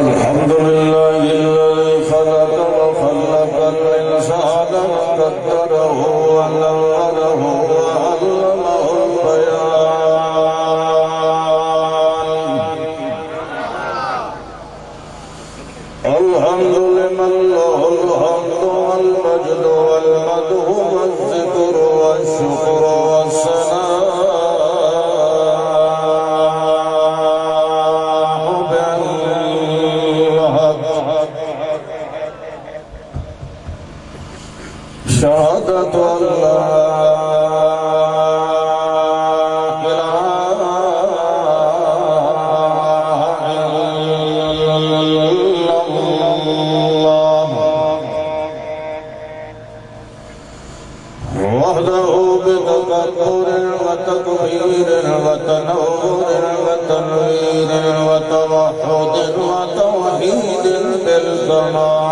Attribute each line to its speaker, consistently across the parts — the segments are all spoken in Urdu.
Speaker 1: الحمد لله الذي خلق وخلق الإنسان وقدره ونوره وعلمه البيان. الحمد لمن له الحمد والمجد والمدح والذكر والشكر والثناء شهادة أن لا إله إلا الله وحده بتكبر وتكبير وتنور وتنوير وتوحد وتوحيد بالكمال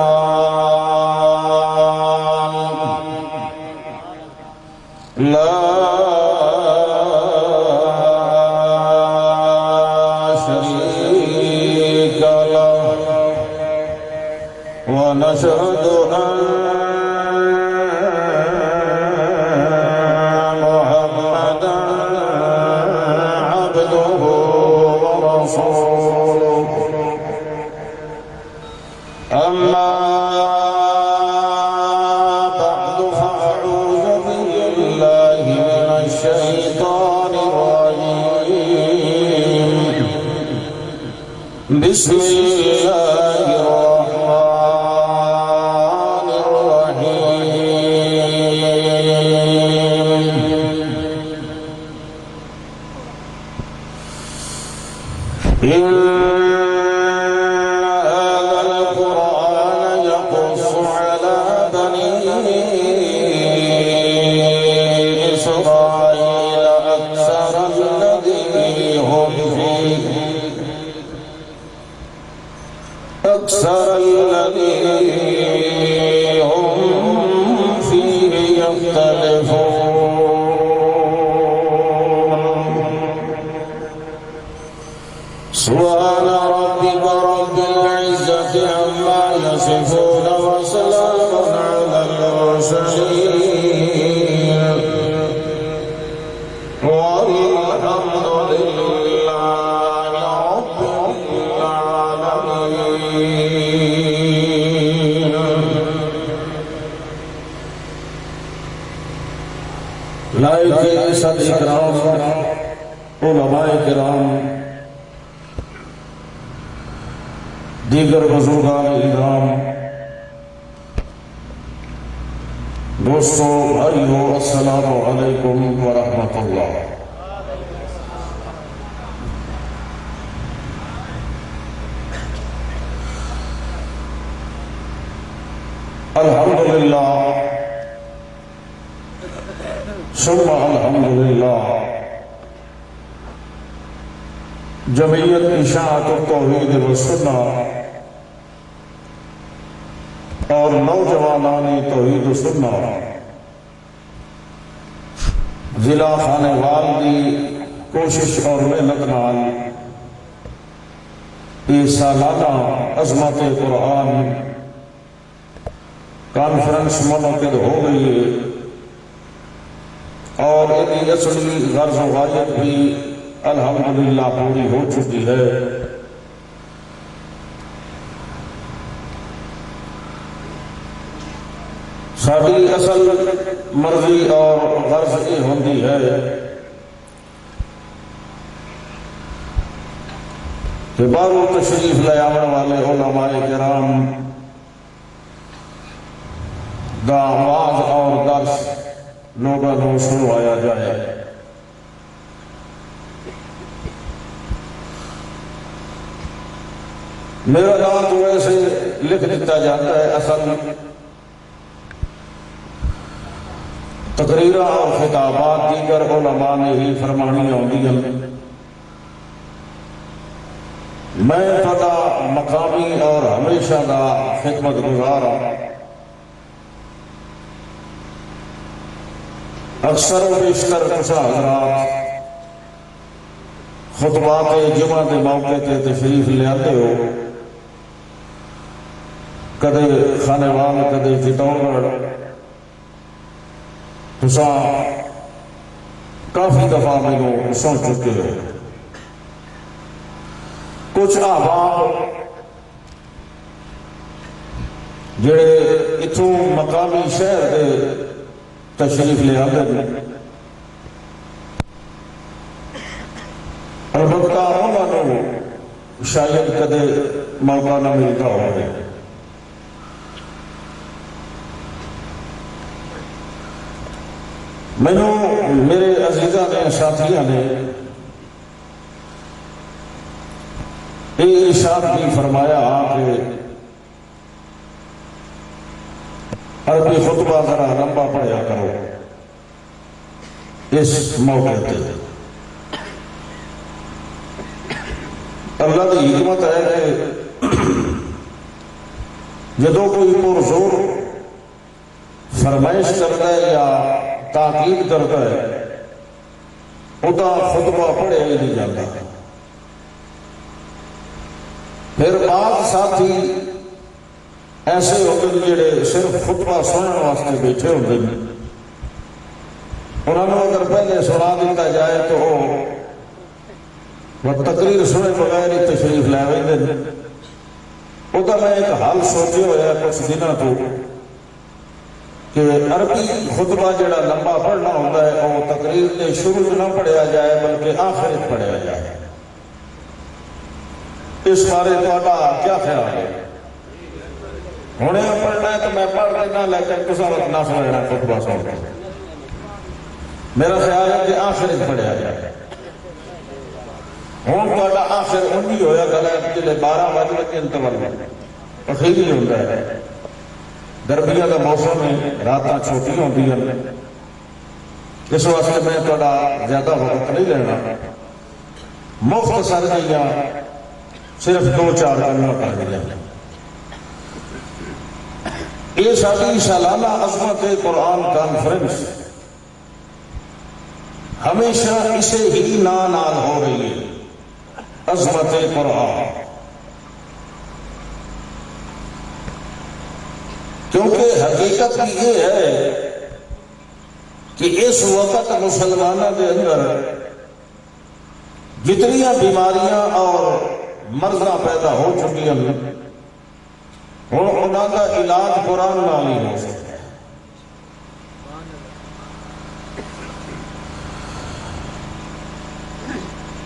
Speaker 1: لا شريك له ونشهد أن محمدا عبده ورسوله أما الشيطان الرجيم بسم الله الرحمن الرحيم إن هذا القرآن يقص على بني إسرائيل أكثر الذي هم فيه يختلفون. سبحان ربك رب العزة عما يصفون وسلام على المرسلين والحمد لله رب العالمين. لائق صدر کرام، علماء کرام، دیگر بزرگان اکرام، دوستو بھائیو، السلام علیکم ورحمۃ اللہ۔ الحمدللہ ثم الحمدللہ، جمعیت اشاعت التوحید والسنہ اور نوجوانان توحید و سنہ ضلع خانیوال دی کوشش اور محنت نال یہ سالانہ عظمت قرآن کانفرنس منعقد ہو گئی ہے اور ان اصلی غرض و غایت بھی الحمدللہ پوری ہو چکی ہے۔ ساری اصل مرضی اور غرض یہ ہوتی ہے کہ باہروں تشریف لے آنے والے علماء کرام دا آواز اور درس لوگوں کو سنوایا جائے۔ میرا نام تو ایسے لکھ دیتا جاتا ہے، اصل تقریرہ اور خطابات دیگر علماء نے ہی فرمانی ہوندی ہیں۔ میں پتا مقامی اور ہمیشہ دا خدمت گزار ہوں۔ اکثر و بیشتر کچھ حضرات خطبات جمعہ کے موقع تے تشریف لے آتے ہو، کدے خانوال کدے چتور تساں کافی دفعہ مینوں سن چکے ہو۔ کچھ احباب جڑے اتوں مقامی شہر دے تشریف لے آتے ہیں، البتہ انہوں نے شاید کدے موقع نہ ملتا ہوگا۔ مینوں میرے عزیزاں نے ساتھیاں نے یہ ارشاد بھی فرمایا کہ عربی خطبہ ذرا لمبا پڑھیا کرو اس موقع پہ۔ اللہ کی حکمت ہے کہ جدو کوئی پرزور فرمائش کرتا ہے یا تاکید کرتا ہے ادا خطبہ پڑھیا ہی نہیں جاتا۔ پھر بعض ساتھی ایسے ہوتے ہیں جڑے صرف خطبہ سننے واسطے بیٹھے ہوتے ہیں، انہوں نے اگر پہلے سنا دیتا جائے تو وہ تقریر سنے بغیر ہی تشریف لے آتے ہیں۔ وہ تو میں ایک حال سوچے ہوا کچھ دنوں تو کہ عربی خطبہ جڑا لمبا پڑھنا ہوتا ہے وہ تقریر کے شروع نہ پڑھیا جائے بلکہ آخر پڑھیا جائے۔ اس بارے تہاڈا کیا خیال ہے؟ ہونے پڑھنا ہے تو میں پڑھ لینا، لیکن کسی وقت نہ سمجھنا خطبہ سن کے۔ میرا خیال ہے کہ آخر پڑھیا جائے۔ ہوں تہاڈا آخر انہی ہویا گلا جلے 12 بج کے انتظار اخیری ہوتا ہے۔ گرمیاں کا موسم ہے، راتاں چھوٹی ہوتی ہیں، اس واسطے میں تہاڈا زیادہ وقت نہیں لینا، مختصر جہاں صرف 2-4 گلاں کر دیا۔ یہ ساری سالانہ عظمت قرآن کانفرنس ہمیشہ اسے ہی نال ہو رہی ہے، عظمت قرآن، کیونکہ حقیقت یہ ہے کہ اس وقت مسلمانوں کے اندر جتنی بیماریاں اور مرضاں پیدا ہو چکی ہیں ہوں انہوں کا علاج قرآن نال ہی ہو سکتا ہے۔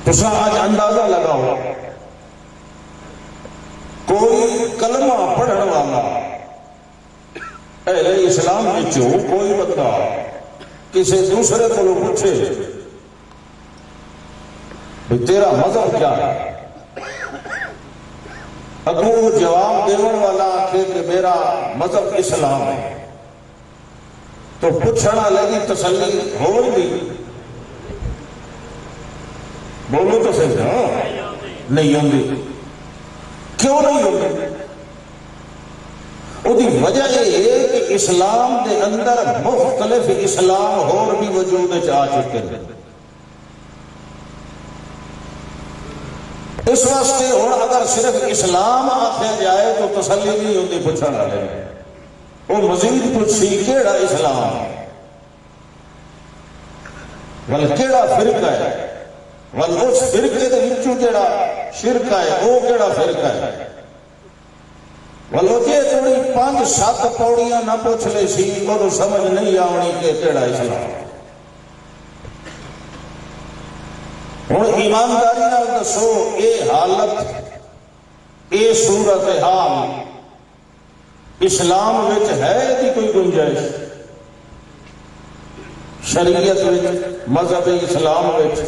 Speaker 1: تساں آج اندازہ لگاؤ، کوئی کلمہ پڑھن والا اہل اسلام وچوں کوئی بندہ کسی دوسرے کو پوچھے کہ تیرا مذہب کیا ہے، اگوں جواب دینے والا آخے کہ میرا مذہب اسلام ہے، تو پوچھنا لگی تسلی ہو گئی؟ بولو تو صحیح نہیں ہوگی۔ کیوں نہیں ہوگی؟ وہ وجہ یہ ہے کہ اسلام کے اندر مختلف اسلام اور بھی وجود آ چکے ہیں۔ اس واسطے ہوں اگر صرف اسلام آخیا جائے تو تسلی نہیں ہوتی پوچھنے والے، وہ مزید پوچھی کیڑا اسلام ہے، ول کیڑا فرقہ ہے، ول اس فرقے دے وچوں جڑا شرک ہے وہ کیڑا فرقہ ہے، ولو جے تھوڑی 5-7 پوڑیاں نہ پوچھ لے سی وہ سمجھ نہیں آنی کہ کیڑا اسلام ہے۔ ہوں ایمانداری نال دسو یہ حالت، یہ صورت حال اسلام وچ ہے دی کوئی گنجائش؟ شریعت وچ، مذہب اسلام وچ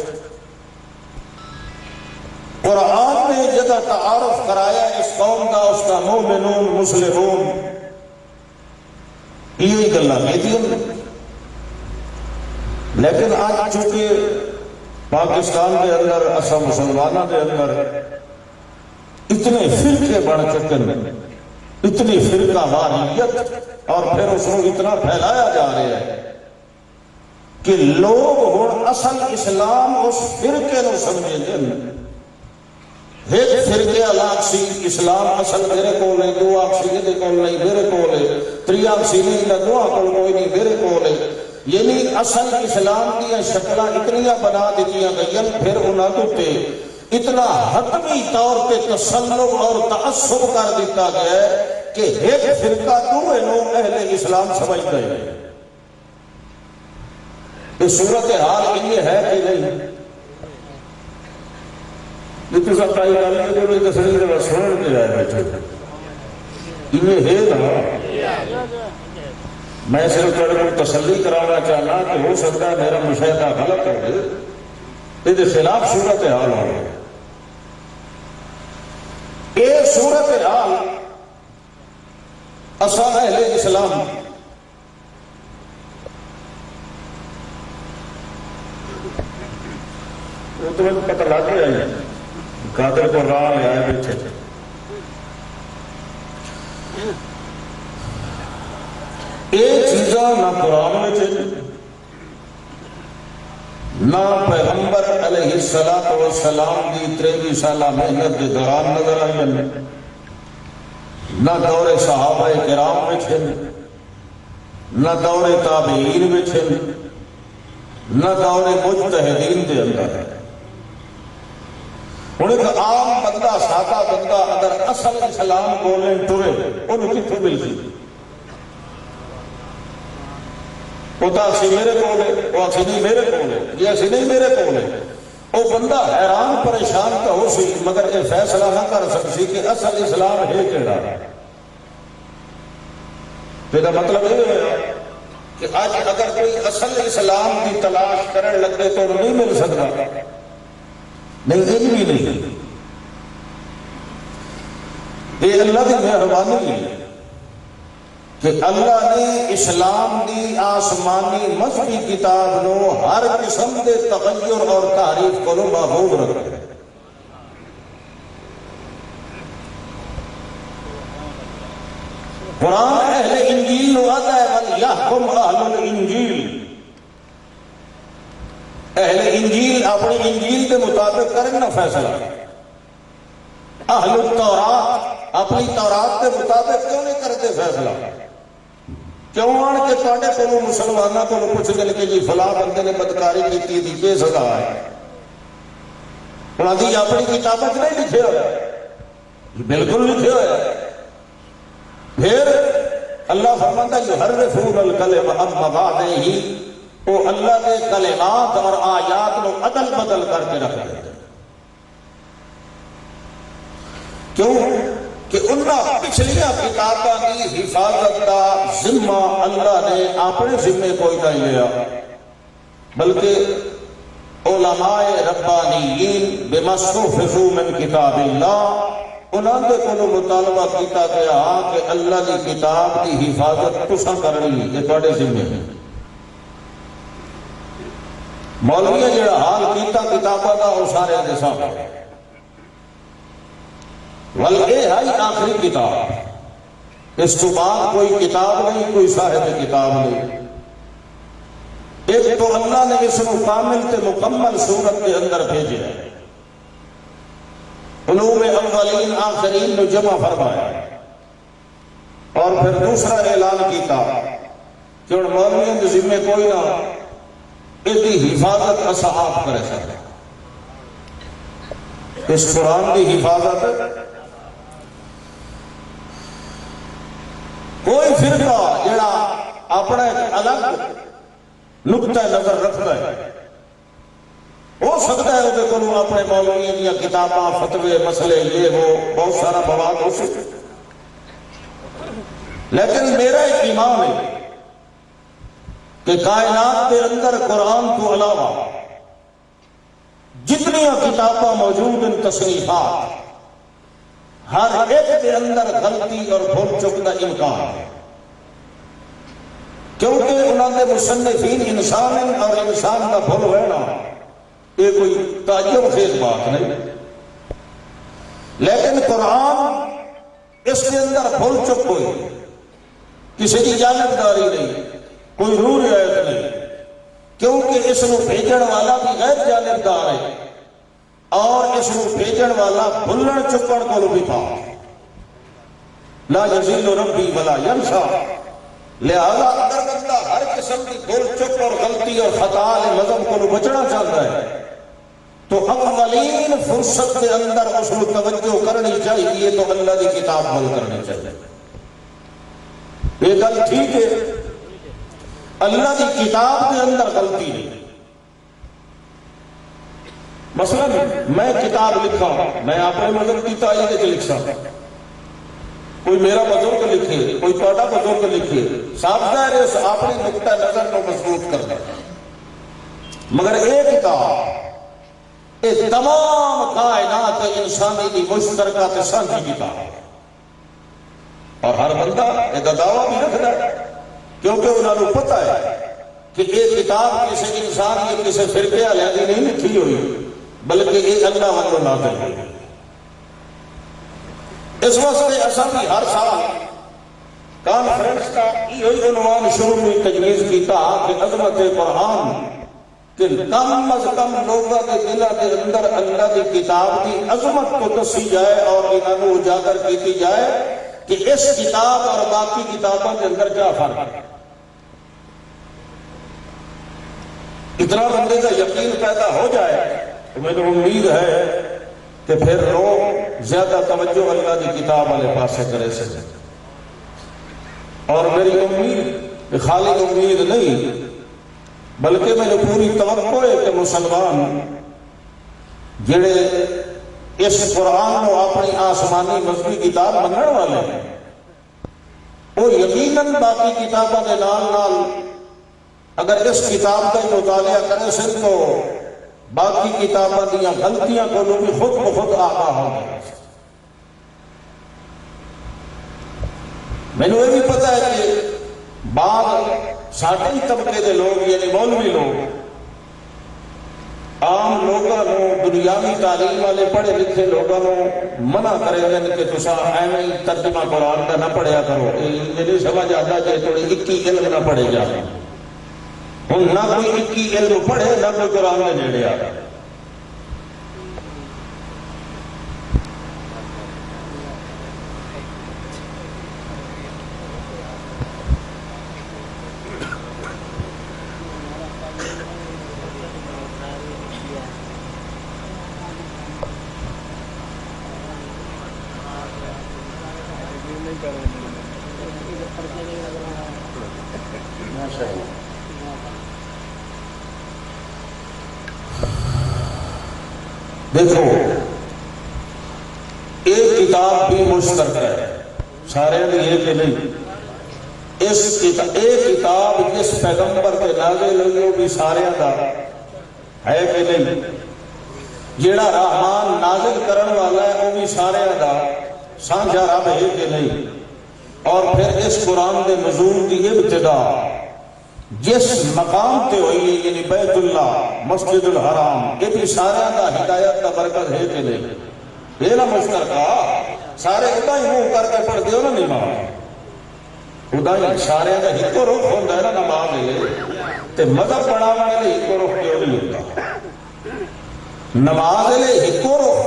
Speaker 1: قرآن نے جدا تعارف کرایا اس قوم کا، اس کا مومنون مسلمون، یہ گلاں کیتیاں، لیکن آج چونکہ پاکستان کے اندر اسا مسلمانوں کے اندر اتنے فرقے بڑھ چکے ہیں، اتنی فرقہ واریت، اور پھر اس کو اتنا پھیلایا جا رہا ہے کہ لوگ ہوں اصل اسلام اس فرقے نو سمجھے دن ایک فرقے الگ سی اسلام اصل میرے کول ہے، دو آخسی یہ کول نہیں میرے کول ہے، تری آخسی نہیں نہ دو کول کوئی نہیں میرے کول ہے، یعنی اصل اسلام دیا شکل اتنیاں بنا دیتیاں گئی پھر انہوں تے اتنا حتمی طور پہ تسلط اور تعصب کر دیتا گیا ہے کہ ایک فرقہ دوسرے نو اہل اسلام سمجھ گئے. یہ صورتحال یہ ہے کہ نہیں؟ تو سب کائی گل نہیں جو تسلی کے بعد سنن کے جائے بیٹھے یہ ہے نا. میں صرف تھوڑے کو تسلی کرانا چاہنا کہ ہو سکتا ہے میرا مشاہدہ غلط ہو، یہ خلاف صورتحال ہو. یہ صورتحال اصل اہل اسلام وہ تو پتہ لگ گیا ہے قادر کو راہ لے آئے بیٹھے تھے. یہ چیزاں نہ قرآن میں نہ پیغمبر علیہ السلام کی 23 سالہ محنت کے دوران نظر آئی، نہ دور صحابہ کرام میں، نہ دور تابعین میں، نہ دور مجتہدین کے اندر. ہوں ایک عام بندہ سادہ بندہ اگر اصل اسلام بولنے ٹرے انہوں کتوں ملتی؟ وہ تو اسی میرے کو ہے، وہ اسی نہیں میرے کو ہے، یہ اسی نہیں میرے کو ہے. وہ بندہ حیران پریشان تو ہو سی مگر یہ فیصلہ نہ کر سکسی کہ اصل اسلام ہے کیڑا. تو مطلب یہ ہے کہ آج اگر کوئی اصل اسلام کی تلاش کرنے لگے تو نہیں مل سکتا. نہیں یہ بھی نہیں. یہ اللہ کی مہربانی ہے کہ اللہ نے اسلام کی آسمانی مذہبی کتاب نو ہر قسم کے تغیر اور تعریف کو محفوظ رکھا. قرآن اہل انجیل نو آتا ہے وَلْيَحْكُمْ أَهْلُ الْإِنجِيلِ. اہل انجیل اپنی انجیل کے مطابق کریں نا فیصلہ. اہل التورات اپنی تورات کے مطابق کیوں نہیں کرتے فیصلہ؟ کیوں آن کے تواڈے کولوں مسلماناں کولوں پوچھ گئے کہ جی فلاں بندے نے بدکاری کی دی کی سزا ہے؟ انہاں دی اپنی کتابوں میں نہیں لکھے ہوا، بالکل لکھے ہوا. پھر اللہ فرماتا ہے یحرفون الکلم عن مواضعہ، وہ اللہ کے کلمات اور آیات کو عدل بدل کر کے رکھ دیتے. کیوں کہ انہاں پچھلیاں کتاباں کی حفاظت کا ذمہ اللہ نے اپنے ذمے کوئی نہیں لیا، بلکہ علماء ربانیین بما استحفظوا من کتاب اللہ انہوں نے کو مطالبہ کیتا گیا کہ اللہ کی کتاب کی حفاظت تساں کرنی یہ تواڈے ذمے ہے. مولوی جڑا حال کیتا کتاباں دا وہ سارے دے سامنے. بلکہ ہے آخری کتاب، اس تو بعد کوئی کتاب نہیں، کوئی صاحب کتاب نہیں. ایک تو اللہ نے اس کو کامل تے مکمل صورت کے اندر بھیجا ہے، علوم اولین آخرین نے جمع فرمایا، اور پھر دوسرا اعلان کیتا کہ ان مولویوں کے ذمے کوئی نہ اس کی حفاظت اصحاب کرے سکتا. اس قرآن کی حفاظت کوئی فرقہ جڑا اپنا ایک الگ نقطہ نظر رکھتا ہے ہو سکتا ہے وہ کو اپنے مولویوں دیا کتاباں فتوے مسئلے یہ ہو بہت سارا مواد ہو سکتا، لیکن میرا ایک ایمان ہے کہ کائنات کے اندر قرآن کو علاوہ جتنی کتاباں موجود ان تصنیفات ہر ایک کے اندر غلطی اور بھول چک کا امکان ہے، کیونکہ انہوں نے مصنفین انسان ہیں اور انسان کا بھول ہونا یہ کوئی تعجب خیز بات نہیں. لیکن قرآن اس کے اندر بھول چک کوئی کسی کی جانبداری نہیں، کوئی روح رعایت نہیں. کیونکہ اس کو بھیجن والا بھی غیر جانبدار ہے اور اس کو بھیجن والا بھلن چکن کو بھی پا لا یضل ربی ولا ینسا. لہذا اگر بندہ ہر قسم کی بھول چک اور غلطی اور خطا مذہب کو بچنا چاہتا ہے تو اولین فرصت کے اندر اس کو توجہ کرنی چاہیے تو اللہ کی کتاب حل کرنی چاہیے. یہ گل ٹھیک ہے، اللہ کی کتاب کے اندر غلطی نہیں. مثلا میں کتاب لکھا، میں اپنے مذہب کی تائید کے لکھا، کوئی میرا بزرگ لکھے، کوئی توڑا بزرگ لکھے، صاف ظاہر ہے اپنی نقطہ نظر کو مضبوط کرنا. مگر ایک کتاب اس تمام کائنات انسانی کی مشترکہ تے سانجھی کتاب ہے اور ہر بندہ ایک دعویٰ بھی رکھتا ہے کیونکہ انہوں نے پتہ ہے کہ یہ کتاب کسی انسان یا کسی فرقے والے کی نہیں لکھی ہوئی بلکہ یہ اللہ والوں نازل ہوئی. اس واسطے اصل بھی ہر سال کانفرنس کا یہ عنوان شروع میں تجویز کیتا کہ عظمت قرآن کہ کم از کم لوگوں کے دلوں کے اندر اللہ کی کتاب کی عظمت کو دسی جائے اور انہوں اجاگر کی جائے کہ اس کتاب اور باقی کتابوں کے اندر کیا فرق ہے. اتنا بندے کا یقین پیدا ہو جائے تو مجھے امید ہے کہ پھر لوگ زیادہ توجہ اللہ کی کتاب والے پاسے کرے سے. اور میری امید خالی امید نہیں بلکہ میرے پوری توقع ہے کہ مسلمان جڑے اس قرآن کو اپنی آسمانی مذہبی کتاب مننے والے ہیں وہ یقیناً باقی کتابوں کے نال اگر اس کتاب کا مطالعہ کرے سے تو باقی کتابوں دیا غلطیاں کو بھی خود بخود آگاہ ہو گئے. میں نے یہ بھی پتا ہے کہ بعض ساٹھے طبقے کے لوگ یعنی مولوی لوگ عام لوگوں کو دنیاوی تعلیم والے پڑھے لکھے لوگوں کو منع کرے گا کہ تسا ایویں ہی ترجمہ قرآن کا نہ پڑھیا کرو. میری سمجھ آتا کہ تھوڑی اکی علم نہ پڑھے جا ہوں نہ کوئی اکی علم پڑھے نہ کوئی قرآن کے نیڑے آ رہا. دیکھو ایک کتاب بھی مشترک ہے سارے لیے کہ نہیں. ایک کتاب جس پیغمبر کے نازل ہوئی وہ بھی سارے کا ہے کہ نہیں. جیڑا رحمان نازل کرن والا ہے وہ بھی سارے کا سانجھا رب ہے کہ نہیں. اور پھر اس قرآن کے نزول کی ابتدا جس مقام تے ہوئی یعنی بیت اللہ مسجد الحرام یہ بھی سارے کا ہدایت کا برکت ہے کہ نہیں. یہ نہ مشترکہ سارے خدا ہی منہ کر کے پڑھ دیو نا نماز خدا ہی سارے کا ایک رخ ہوتا ہے نا نماز تے مذہب بنانے والے ایک رخ کیوں نہیں ہوتا. نماز ایک رخ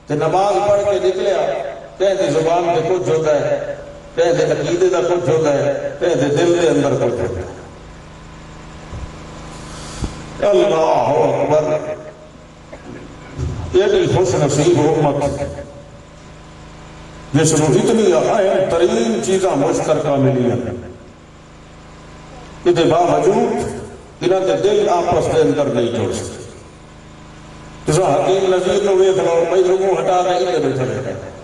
Speaker 1: تے نماز پڑھ کے نکلیا کہتے زبان پہ کچھ ہوتا ہے کہتے عقیدے کا کچھ ہوتا ہے کہتے دل کے اندر کچھ ہوتا ہے. اللہ اکبر. یہ خوش نصیب امت جس کو اتنی اہم ترین چیزاں مشترکہ ملی ہیں کہ باوجود انہوں نے دل آپس کے اندر نہیں جوڑ سکتے. جس حکیم نظیر کو ویکھ لو بھائی لوگوں ہٹا کے ادھر بیٹھے رہتے ہیں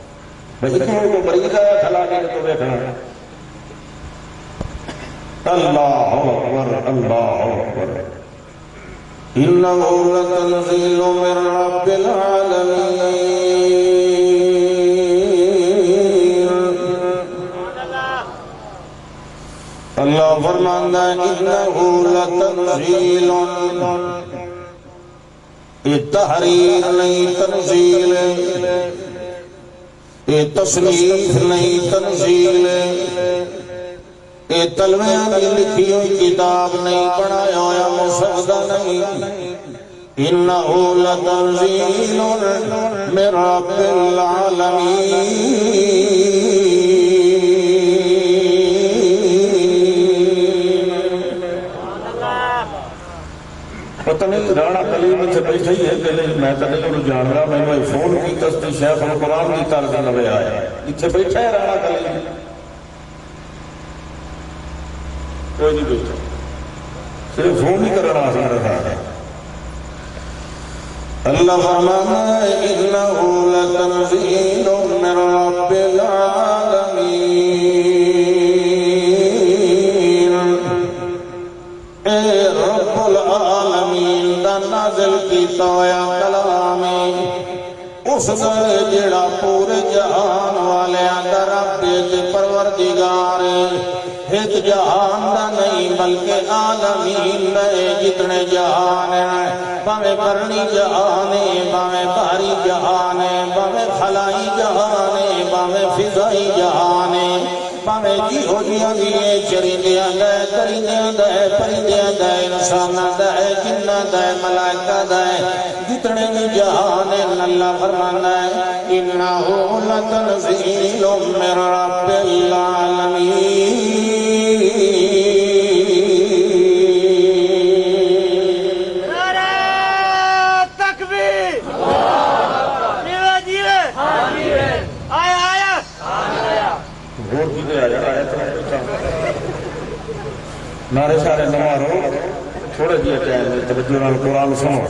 Speaker 1: بھائی اتنوں کو مریض آیا کھلا کے تو دیکھنا. اللہ اکبر اللہ اکبر. انہ لتنزیل من رب العالمین. اللہ فرماتا ہے انہ لتنزیل. یہ تحریر نہیں تنزیل ہے یہ تصنیف نہیں تنزیل ہے یہ تلویاں کی لکھی ہوئی کتاب نہیں، بنایا ہوا مسودہ نہیں۔ انہ لتنزیل من رب العالمین۔ پتہ نہیں رانا کلیم سے بیٹھے ہی ہے کہ نہیں، میں تو نہیں انہوں جان رہا، میں نے فون کی تستی شیخ القرآن کی طرز نوے آیا اتھے بیٹھا ہے رانا کلیم، کوئی نہیں بیٹھا، صرف فون ہی کرنا آسان رہا ہے۔ اللہ فرمانا ہے انہ لتنزیل من رب العالمین، اے رب العالمین دا نازل کیتا ہویا کلام اس دا جڑا پورے جہان والے دا رب پروردگار ایک جہان دا نہیں بلکہ عالمین دے جتنے جہان ہیں، باویں برنی جہان ہے، باویں بھاری جہان ہے، باویں خلائی جہان ہے، باویں فضائی جہان ہے، باویں جیہو جیہاں دیئے چرندیاں دے، درندیاں دے، پرندیاں دے، انساناں دے، جناں دے، ملائکہ دے، جتنے بھی جہان ہیں اللہ فرمانا ہے انہ لتنزیل من رب العالمین۔ نعرے سارے نہ مارو، تھوڑے جی ٹائم میں توجہ نال قرآن سنو۔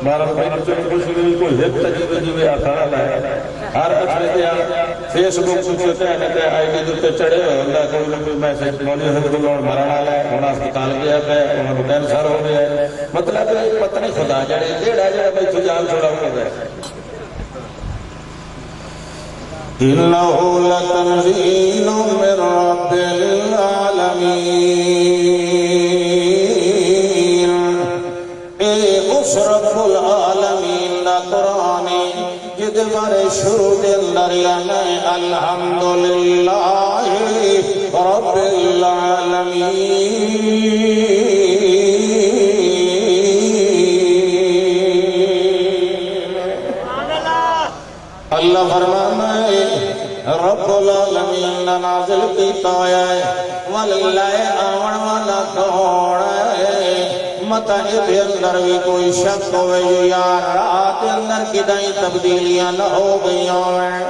Speaker 1: بارہ بھائی بچوں نے خوشی ہوئی کوئی ہیپ تجیبے جیوے آتا رہا ہے، ہر اچھلے دیا فیس بک سوچتے ہیں کہ آئی ڈی دوتے چڑھے ہوئے اللہ کوئی نہ کوئی میسیج مولوی حضرت اللہ مرانہ لائے، ہونا اسپتال گیا ہے، ہونا کینسر ہو گیا ہے، مطلب پتہ نہیں خدا جڑے جیڑا جڑا بھائی تو جان چھوڑا ہو گیا ہے۔ انہ لتنزیل من رب العالمین، اے اس رب العالمین دا قرآن جد بارے شروع دے اندر یعنی الحمدللہ رب العالمین۔ اللہ فرمانا ہے رب العالمین نازل کیتا ہے، واللہ آون والا کون ہے، متا ادھے اندر بھی کوئی شک ہوئے یا رات اندر کدائیں تبدیلیاں نہ ہو گئی ہیں۔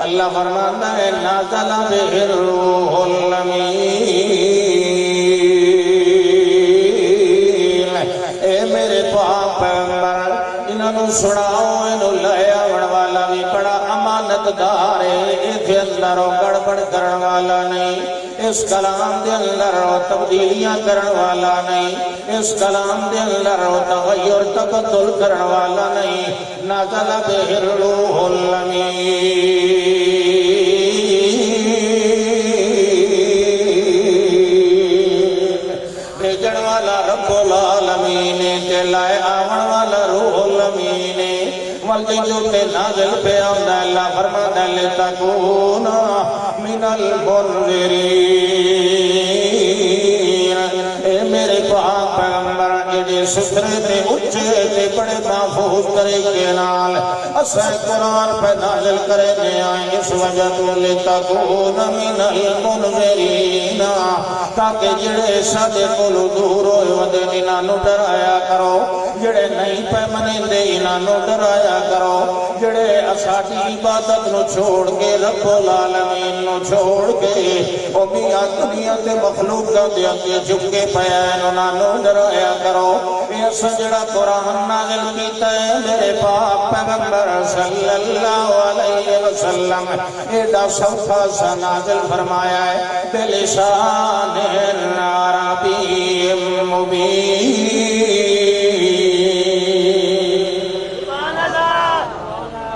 Speaker 1: اللہ فرماتا ہے نازل بہ الروح الامین، اے میرے پاک پیغمبر انہوں سناؤ انہوں لے آون والا بھی بڑا امانت دار ہے، ادھے اندر گڑبڑ کرن والا نہیں، اس کلام دے اندر تبدیلیاں کرن والا نہیں، اس کلام دے اندر تغیر تبدل کرن والا نہیں۔ نازل بہ الروح الامین، بھیجن والا رب العالمین تے لائے آون والا روح الامین، والجی جو تے نازل پہ آمدہ اللہ فرمانا لتکونا من المنذرین، اے میرے پاک پیغمبر اے سترے تے اچھے تے بڑے محفوظ طریقے نال اسے قرآن پہ نازل کرے نے آئیں، اس وجہ تو لتکونا من المنذرین، تاکہ جڑے سادے کولو دور ہوئے ودے انہاں ڈرایا کرو، جڑے نہیں پہ منیندے انہاں ڈرایا کرو، جڑے اساٹی عبادت نو چھوڑ کے رب العالمین نو چھوڑ کے او میاں دنیا تے مخلوق کا دیا کے جھک کے پیان انہاں ڈرایا کرو۔ یہ سجڑا قرآن نازل کیتا ہے میرے پاک پیغمبر صلی اللہ علیہ وسلم، ایڈا سوکھا سا نازل فرمایا ہے بلسان عربی مبین،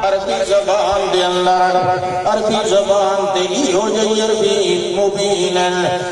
Speaker 1: عربی زبان دے اندر عربی زبان دے ہو جئی عربی مبین،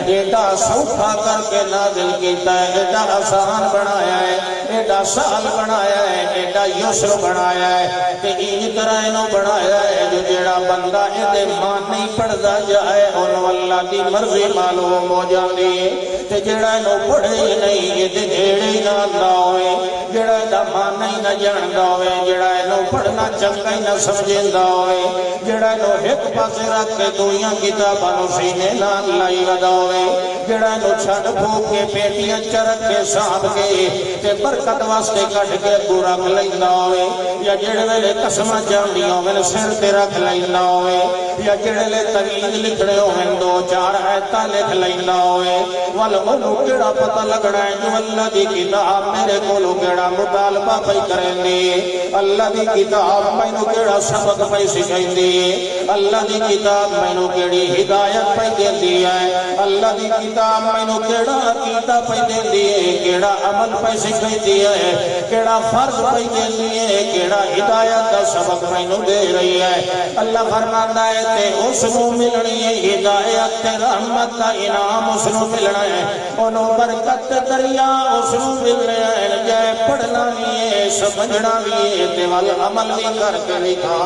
Speaker 1: ایڈا سوکھا کر کے نازل کیتا ہے، ایڈا آسان بنایا ہے، ایڈا سہل بنایا ہے، ایڈا یسر بنایا ہے کہ این طرح انہوں بنایا ہے
Speaker 2: جو جیڑا بندہ یہ مان نہیں پڑھتا جائے انہوں اللہ کی مرضی معلوم ہو جاتی ہے تے جیڑا انہوں پڑھے ہی نہیں یہ جیڑے ہی نہ آتا ہوئے جیڑا دا مان نہیں نہ جانتا ہوئے جیڑا انہوں پڑھنا چنگا ہی نہ سمجھتا ہوئے جیڑا انہوں ایک پاسے رکھ کے دویاں کتاباں سینے نہ لائی ودا ہوئے جیڑا انہوں چھڑ پھوک کے پیٹیاں چرک کے سانپ کے تے برکت واسطے کٹ کے اگوں رکھ لینا ہوئے یا جڑے ویلے قسماں جانیاں ہوئے سر تے رکھ لینا ہوئے یا جڑے لے تغیید لکھنے ہوئے دو چار آیتاں لکھ لینا ہوئے والمنو کیڑا پتہ لگنا ہے جو اللہ دی کتاب میرے کولو کیڑا مطالبہ پئی کریں دی اللہ دی کتاب مینوں کیڑا سبق پئی سکھائندی ہے اللہ دی کتاب مینوں کیڑی ہدایت پئی دیندی ہے اللہ دی کتاب مینوں کیڑا عقیدہ پئی دیندی ہے کیڑا عمل پئی سکھائندی ہے کیڑا فرض پئی دیندی ہے کیڑا ہدایت دا سبق مینوں دے رہی ہے اللہ فرماندا ہے تے اس نوں ملنی ہے ہدایت تے رحمت دا انعام اس نوں ملنا ہے انہوں برکت دریا اس نوں ملنا ہے جائے پڑھنا بھی ہے سمجھنا بھی ہے تے وال عمل بھی کر کے دکھا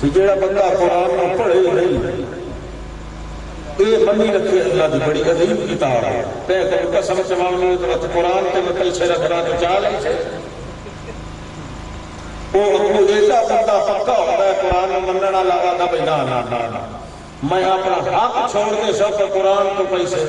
Speaker 1: جیڑا بندہ قرآن میں پڑھے نہیں یہ منی رکھے اللہ دی بڑی عظیم کتاب ہے تے کہ قسم چماؤں تو قرآن تے میں پیچھے رکھنا تو چال ہی سے وہ ایسا بندہ پکا ہوتا ہے قرآن میں مننا لگا تھا بھئی نا میں اپنا حق چھوڑ کے سب قرآن کو پیسے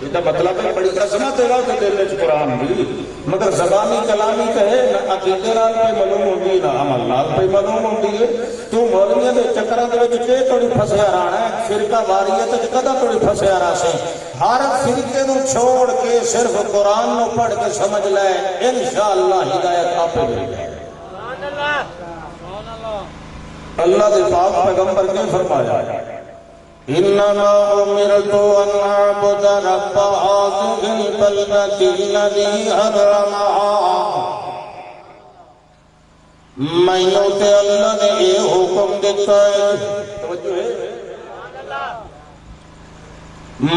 Speaker 1: یہ مطلب ہے بڑی عظمت ہے کہ دل میں قرآن بھی مگر زبانی کلامی کہے نہ عقیدے نال پہ معلوم ہوندی نہ عمل نال پہ معلوم ہوندی ہے تو مولویاں دے چکراں دے وچ کہ تھوڑی پھسیا رہنا ہے فرقہ واریت وچ کدا تھوڑی پھسیا رہا سے ہر فرقے نو چھوڑ کے صرف قرآن نو پڑھ کے سمجھ لے انشاءاللہ ہدایت آپ پہ مل جائے اللہ دے پاک پیغمبر نے فرمایا انما امرت ان اعبد رب هذه البلدة الذي حرمها مینوں تے اللہ نے یہ حکم دیتا ہے توجہ ہے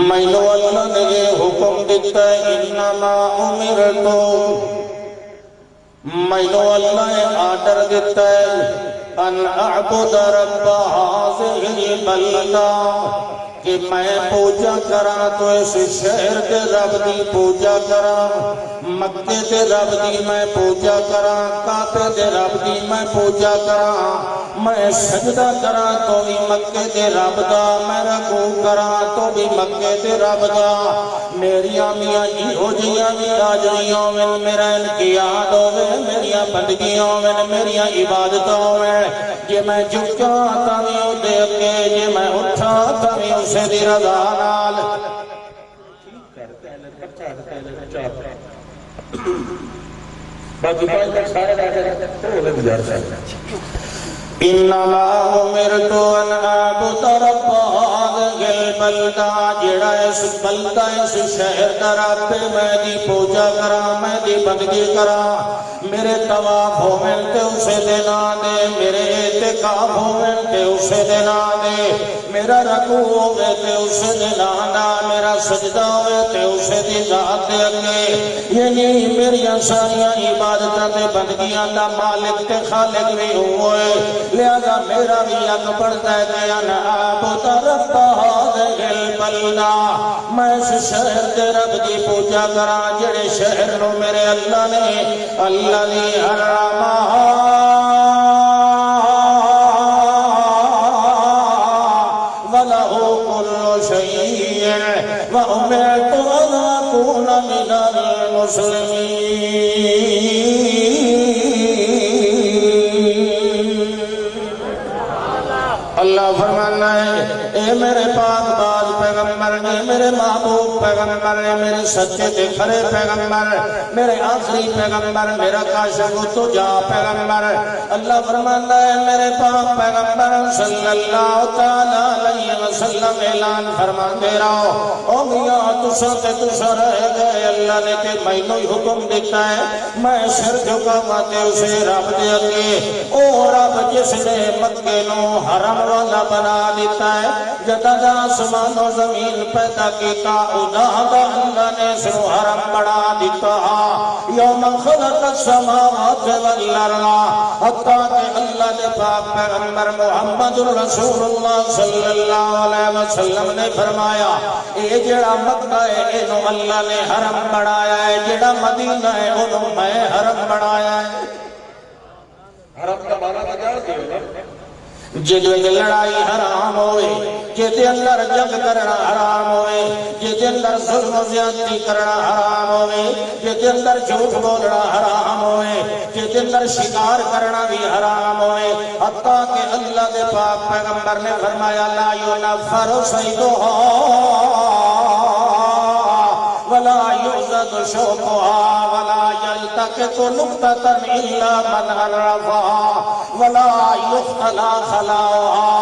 Speaker 1: مینوں اللہ نے یہ حکم دیتا ہے انما امرت مینوں اللہ نے آرڈر دیتا ہے ان اعبد رب هذه البلدة کہ میں پوجا کراں تو اس شہر کے رب دی پوجا کراں مکے دے رب دی میں پوجا کراں کعبے دے رب دی میں پوجا کراں میں سجدہ کراں تو بھی مکے دے رب دا میں رکوع کراں تو بھی مکے دے رب دا میریاں میاں جیو جیاں بھی حاضریاں ہوئے میرا انقیاد ہوئے میریاں بندگیاں ہوئے میریاں عبادتاں ہوئے جے میں جھکا تاوی او دے کے جے میں اٹھا تاوی اسے دی رضا نال باقی پانچ تک سارے رہتے تو لے گزار انما امرت ان اعبد رب هذه البلدة جڑا اس بلدہ اس شہر دا رب میں دی پوجا کراں میں دی بندگی کراں میرے طواف ہوویں تے اسے دے نام دے میرے اعتکاف ہوویں تے اسے دے نام دے میرا رکوع ہووے تے اسے دے نام دا میرا سجدہ ہووے تے اسے دی ذات دے اگے یعنی میریاں ساریاں عبادتاں تے بندگیاں دا مالک تے خالق بھی ہوئے لہذا میرا بھی حق پڑتا ہے کہ انا اعبد رب هذه البلدة میں اس شہر دے رب دی پوجا کراں جڑے شہر نو میرے اللہ نے حرمہ وَلَهُ كُلُّ شَيْءٍ وَأُمِرْتُ أَنْ أَكُونَ مِنَ الْمُسْلِمِينَ اللہ فرمانا ہے اے میرے پاک باز پیغمبر اے میرے محبوب پیغمبر اے میرے سچے تے کھرے پیغمبر میرے آخری پیغمبر میرا کاشف تو جا پیغمبر اللہ فرمانا ہے میرے پاک پیغمبر صلی اللہ تعالی علیہ وسلم اعلان فرما دے رہو او میاں تسا تے تسا رہ گئے اللہ نے تے مینوں حکم دیتا ہے میں سر جھکاواں تے اسے رب دے اگے او رب جس نے مکے نو حرم والا بنا دیتا ہے جدا آسمان و زمین پیدا کیتا ادا دا اللہ نے اس نو حرم بنا
Speaker 2: دیتا یوم خلق السماوات والارض حتیٰ کہ اللہ نے پاک پیغمبر محمد رسول اللہ صلی اللہ علیہ وسلم نے فرمایا اے جڑا مکہ ہے انہوں اللہ نے حرم بنایا ہے، جڑا مدینہ ہے انہوں میں حرم بنایا ہے۔
Speaker 1: حرم کا معنی تو جانتے ہو نا؟
Speaker 2: جدے لڑائی حرام ہوئے، جدے اندر جنگ کرنا حرام ہوئے، جدے اندر ظلم و زیادتی کرنا حرام ہوئے، جدے اندر جھوٹ بولنا حرام ہوئے، جدے اندر شکار کرنا بھی حرام ہوئے، حتیٰ کہ اللہ کے پاک پیغمبر نے فرمایا لا ينفر صیدها ولا يعضد شوكها ولا يلتقط نقطة إلا من عرفها ولا يختلى خلاؤها۔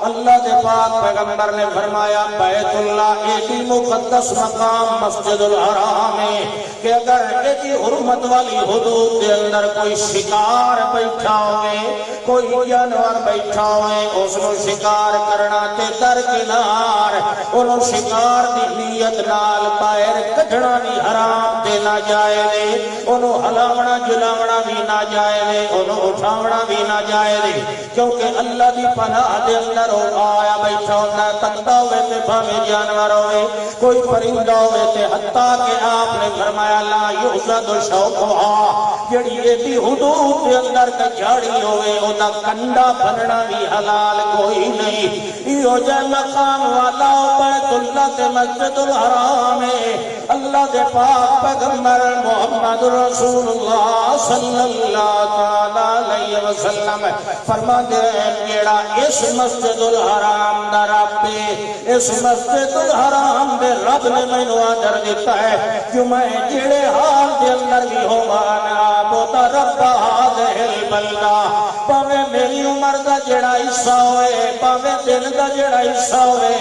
Speaker 2: اللہ دے پاک پیغمبر نے فرمایا بیت اللہ ایسی مقدس مقام مسجد الحرام ہے کہ اگر ایسی حرمت والی حدود دے اندر کوئی شکار بیٹھا ہوئے، کوئی جانور بیٹھا ہوئے، اس کو شکار کرنا تے درکنار انہوں شکار دی نیت نال باہر کھڑنا بھی حرام تے ناجائز، انہوں ہلاونا جلاونا بھی ناجائز، انہوں اٹھاونا بھی ناجائز، کیونکہ اللہ دی پناہ دے اندر آیا بیٹھا ہونا تکتا ہوئے تے بھاوے جانور ہوئے، کوئی پرندہ ہوئے تے حتیٰ کہ آپ نے فرمایا لا یعضد شوکها، جڑی ایسی حدود دے اندر کا جھاڑی ہوئے اونا کنڈا بننا بھی حلال کوئی نہیں۔ یہ جے مقام والا بیت اللہ تے مسجد الحرام ہے، اللہ دے پاک پیغمبر محمد رسول اللہ صلی اللہ علیہ وسلم فرما دے جیڑا اس مسجد الحرام دا رب ہے، اس مسجد الحرام دے رب نے میں نو آدر دیتا ہے کہ میں جیڑے حال دے اندر بھی ہو مانا بوتا رب هذه البلدہ، پاوے میری عمر دا جیڑا حصہ ہوئے، پاوے دل دا جیڑا حصہ ہوئے،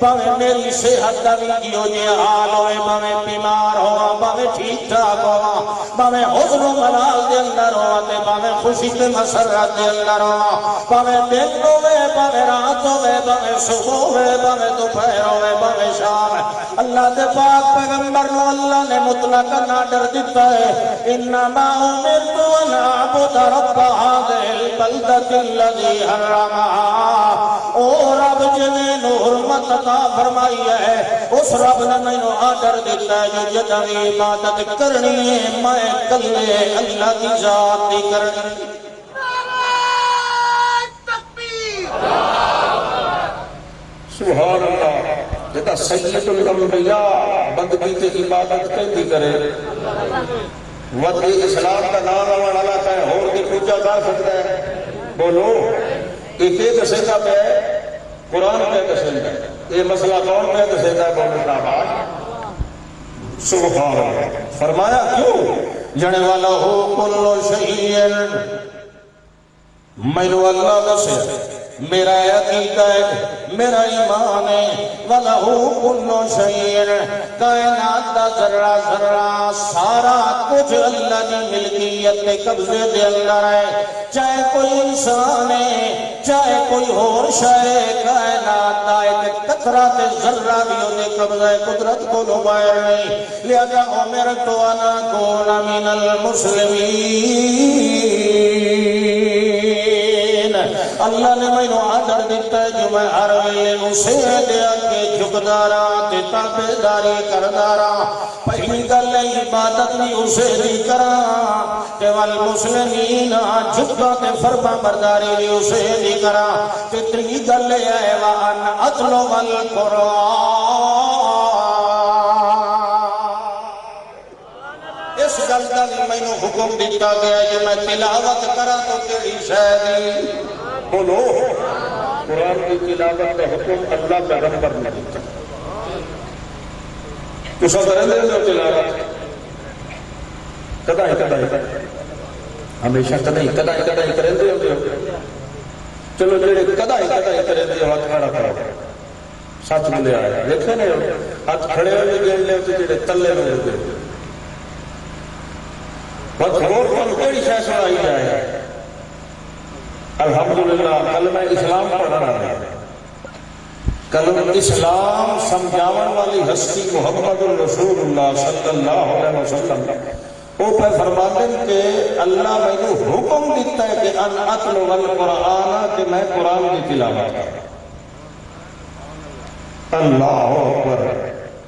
Speaker 2: پاوے میری صحت دا بھی جیو جے حال ہوئے، پاوے بیمار ہوا، پاوے ٹھیک ٹھاک ہوا، پاوے حزن و ملال دے اندر ہوا تے پاوے خوشی تے مسرت دے اندر ہوا، پاوے دن ہوئے، پاوے رات ہوئے، پاوے صبح ہوئے، پاوے دوپہر ہوئے، پاوے شام، اللہ دے پاک پیغمبر نو اللہ نے مطلق آرڈر دیتا ہے انما امرت ان اعبد رب هذه البلدة الذي حرمها۔ او رب جنہیں نو حرمت عطا فرمائی ہے اس رب نے میں نو آرڈر دیتا ہے جو جدوی عبادت کرنی ہے میں کلے اللہ کی ذات دی کرنی۔
Speaker 1: سبحان اللہ، جتا سید الانبیاء بندگی تے عبادت کہندی کرے، ودی اسلام کا نام آوان والا کہے اور کی پوجا کر سکتا ہے؟ بولو ایک ایک دسیندہ پہ ہے، قرآن پہ دسیندہ ہے، یہ مسئلہ کون پہ دسیندہ ہے؟ بولو آباد سبحان اللہ۔ فرمایا کیوں
Speaker 2: جنے والا ہو کلو شہیر میں نو اللہ دسے میرا عقیدہ ہے، میرا ایمان ہے، وَلَهُ كُلُّ شَيْءٍ، کائنات دا ذرہ ذرہ سارا کچھ اللہ کی ملکیت کے قبضے دے اندر ہے، چاہے کوئی انسان ہے چاہے کوئی اور شے، کائنات دا ایک قطرہ تے ذرہ بھی انہیں قبضہ قدرت کو باہر نہیں، لہذا امرت ان اکون من المسلمین، اللہ نے میں نو آرڈر دیتا ہے جو میں ہر ویلے اسے دیا کہ جھکدارا تے تابعداری کردارا، پہلی گل عبادت نہیں اسے دی کرا کہ والمسلمین جھکا تے فرما برداری نہیں اسے دی کرا، تے تری گل ہے وان اتلو والقرآن، اس گل کا نہیں میں نو حکم دیتا گیا جو میں تلاوت کرا تو کیڑی شے دی؟
Speaker 1: بولو قرآن کی تلاوت کا حکم اللہ پیغمبر نے دیتا، تو سب کریں دے جو تلاوت کدائی ہمیشہ کدائی کریں دے جو، چلو جڑے کدائی کریں دے ہاتھ کھڑا کرو، ساتھ ملے آئے دیکھے نہیں ہاتھ کھڑے ہوئے گئے لے ہوتے جڑے تلے میں ہوتے بہت غور پر کوئی شاہ سنائی جائے الحمدللہ کلمہ اسلام پڑھنا ہے، کلم اسلام سمجھاون والی ہستی محمد الرسول اللہ صلی اللہ علیہ وسلم وہ پہ فرماتے ہیں کہ اللہ مینوں حکم دیتا ہے کہ ان اتلو القرآن کہ میں قرآن کی تلاوت کروں. اللہ اکبر.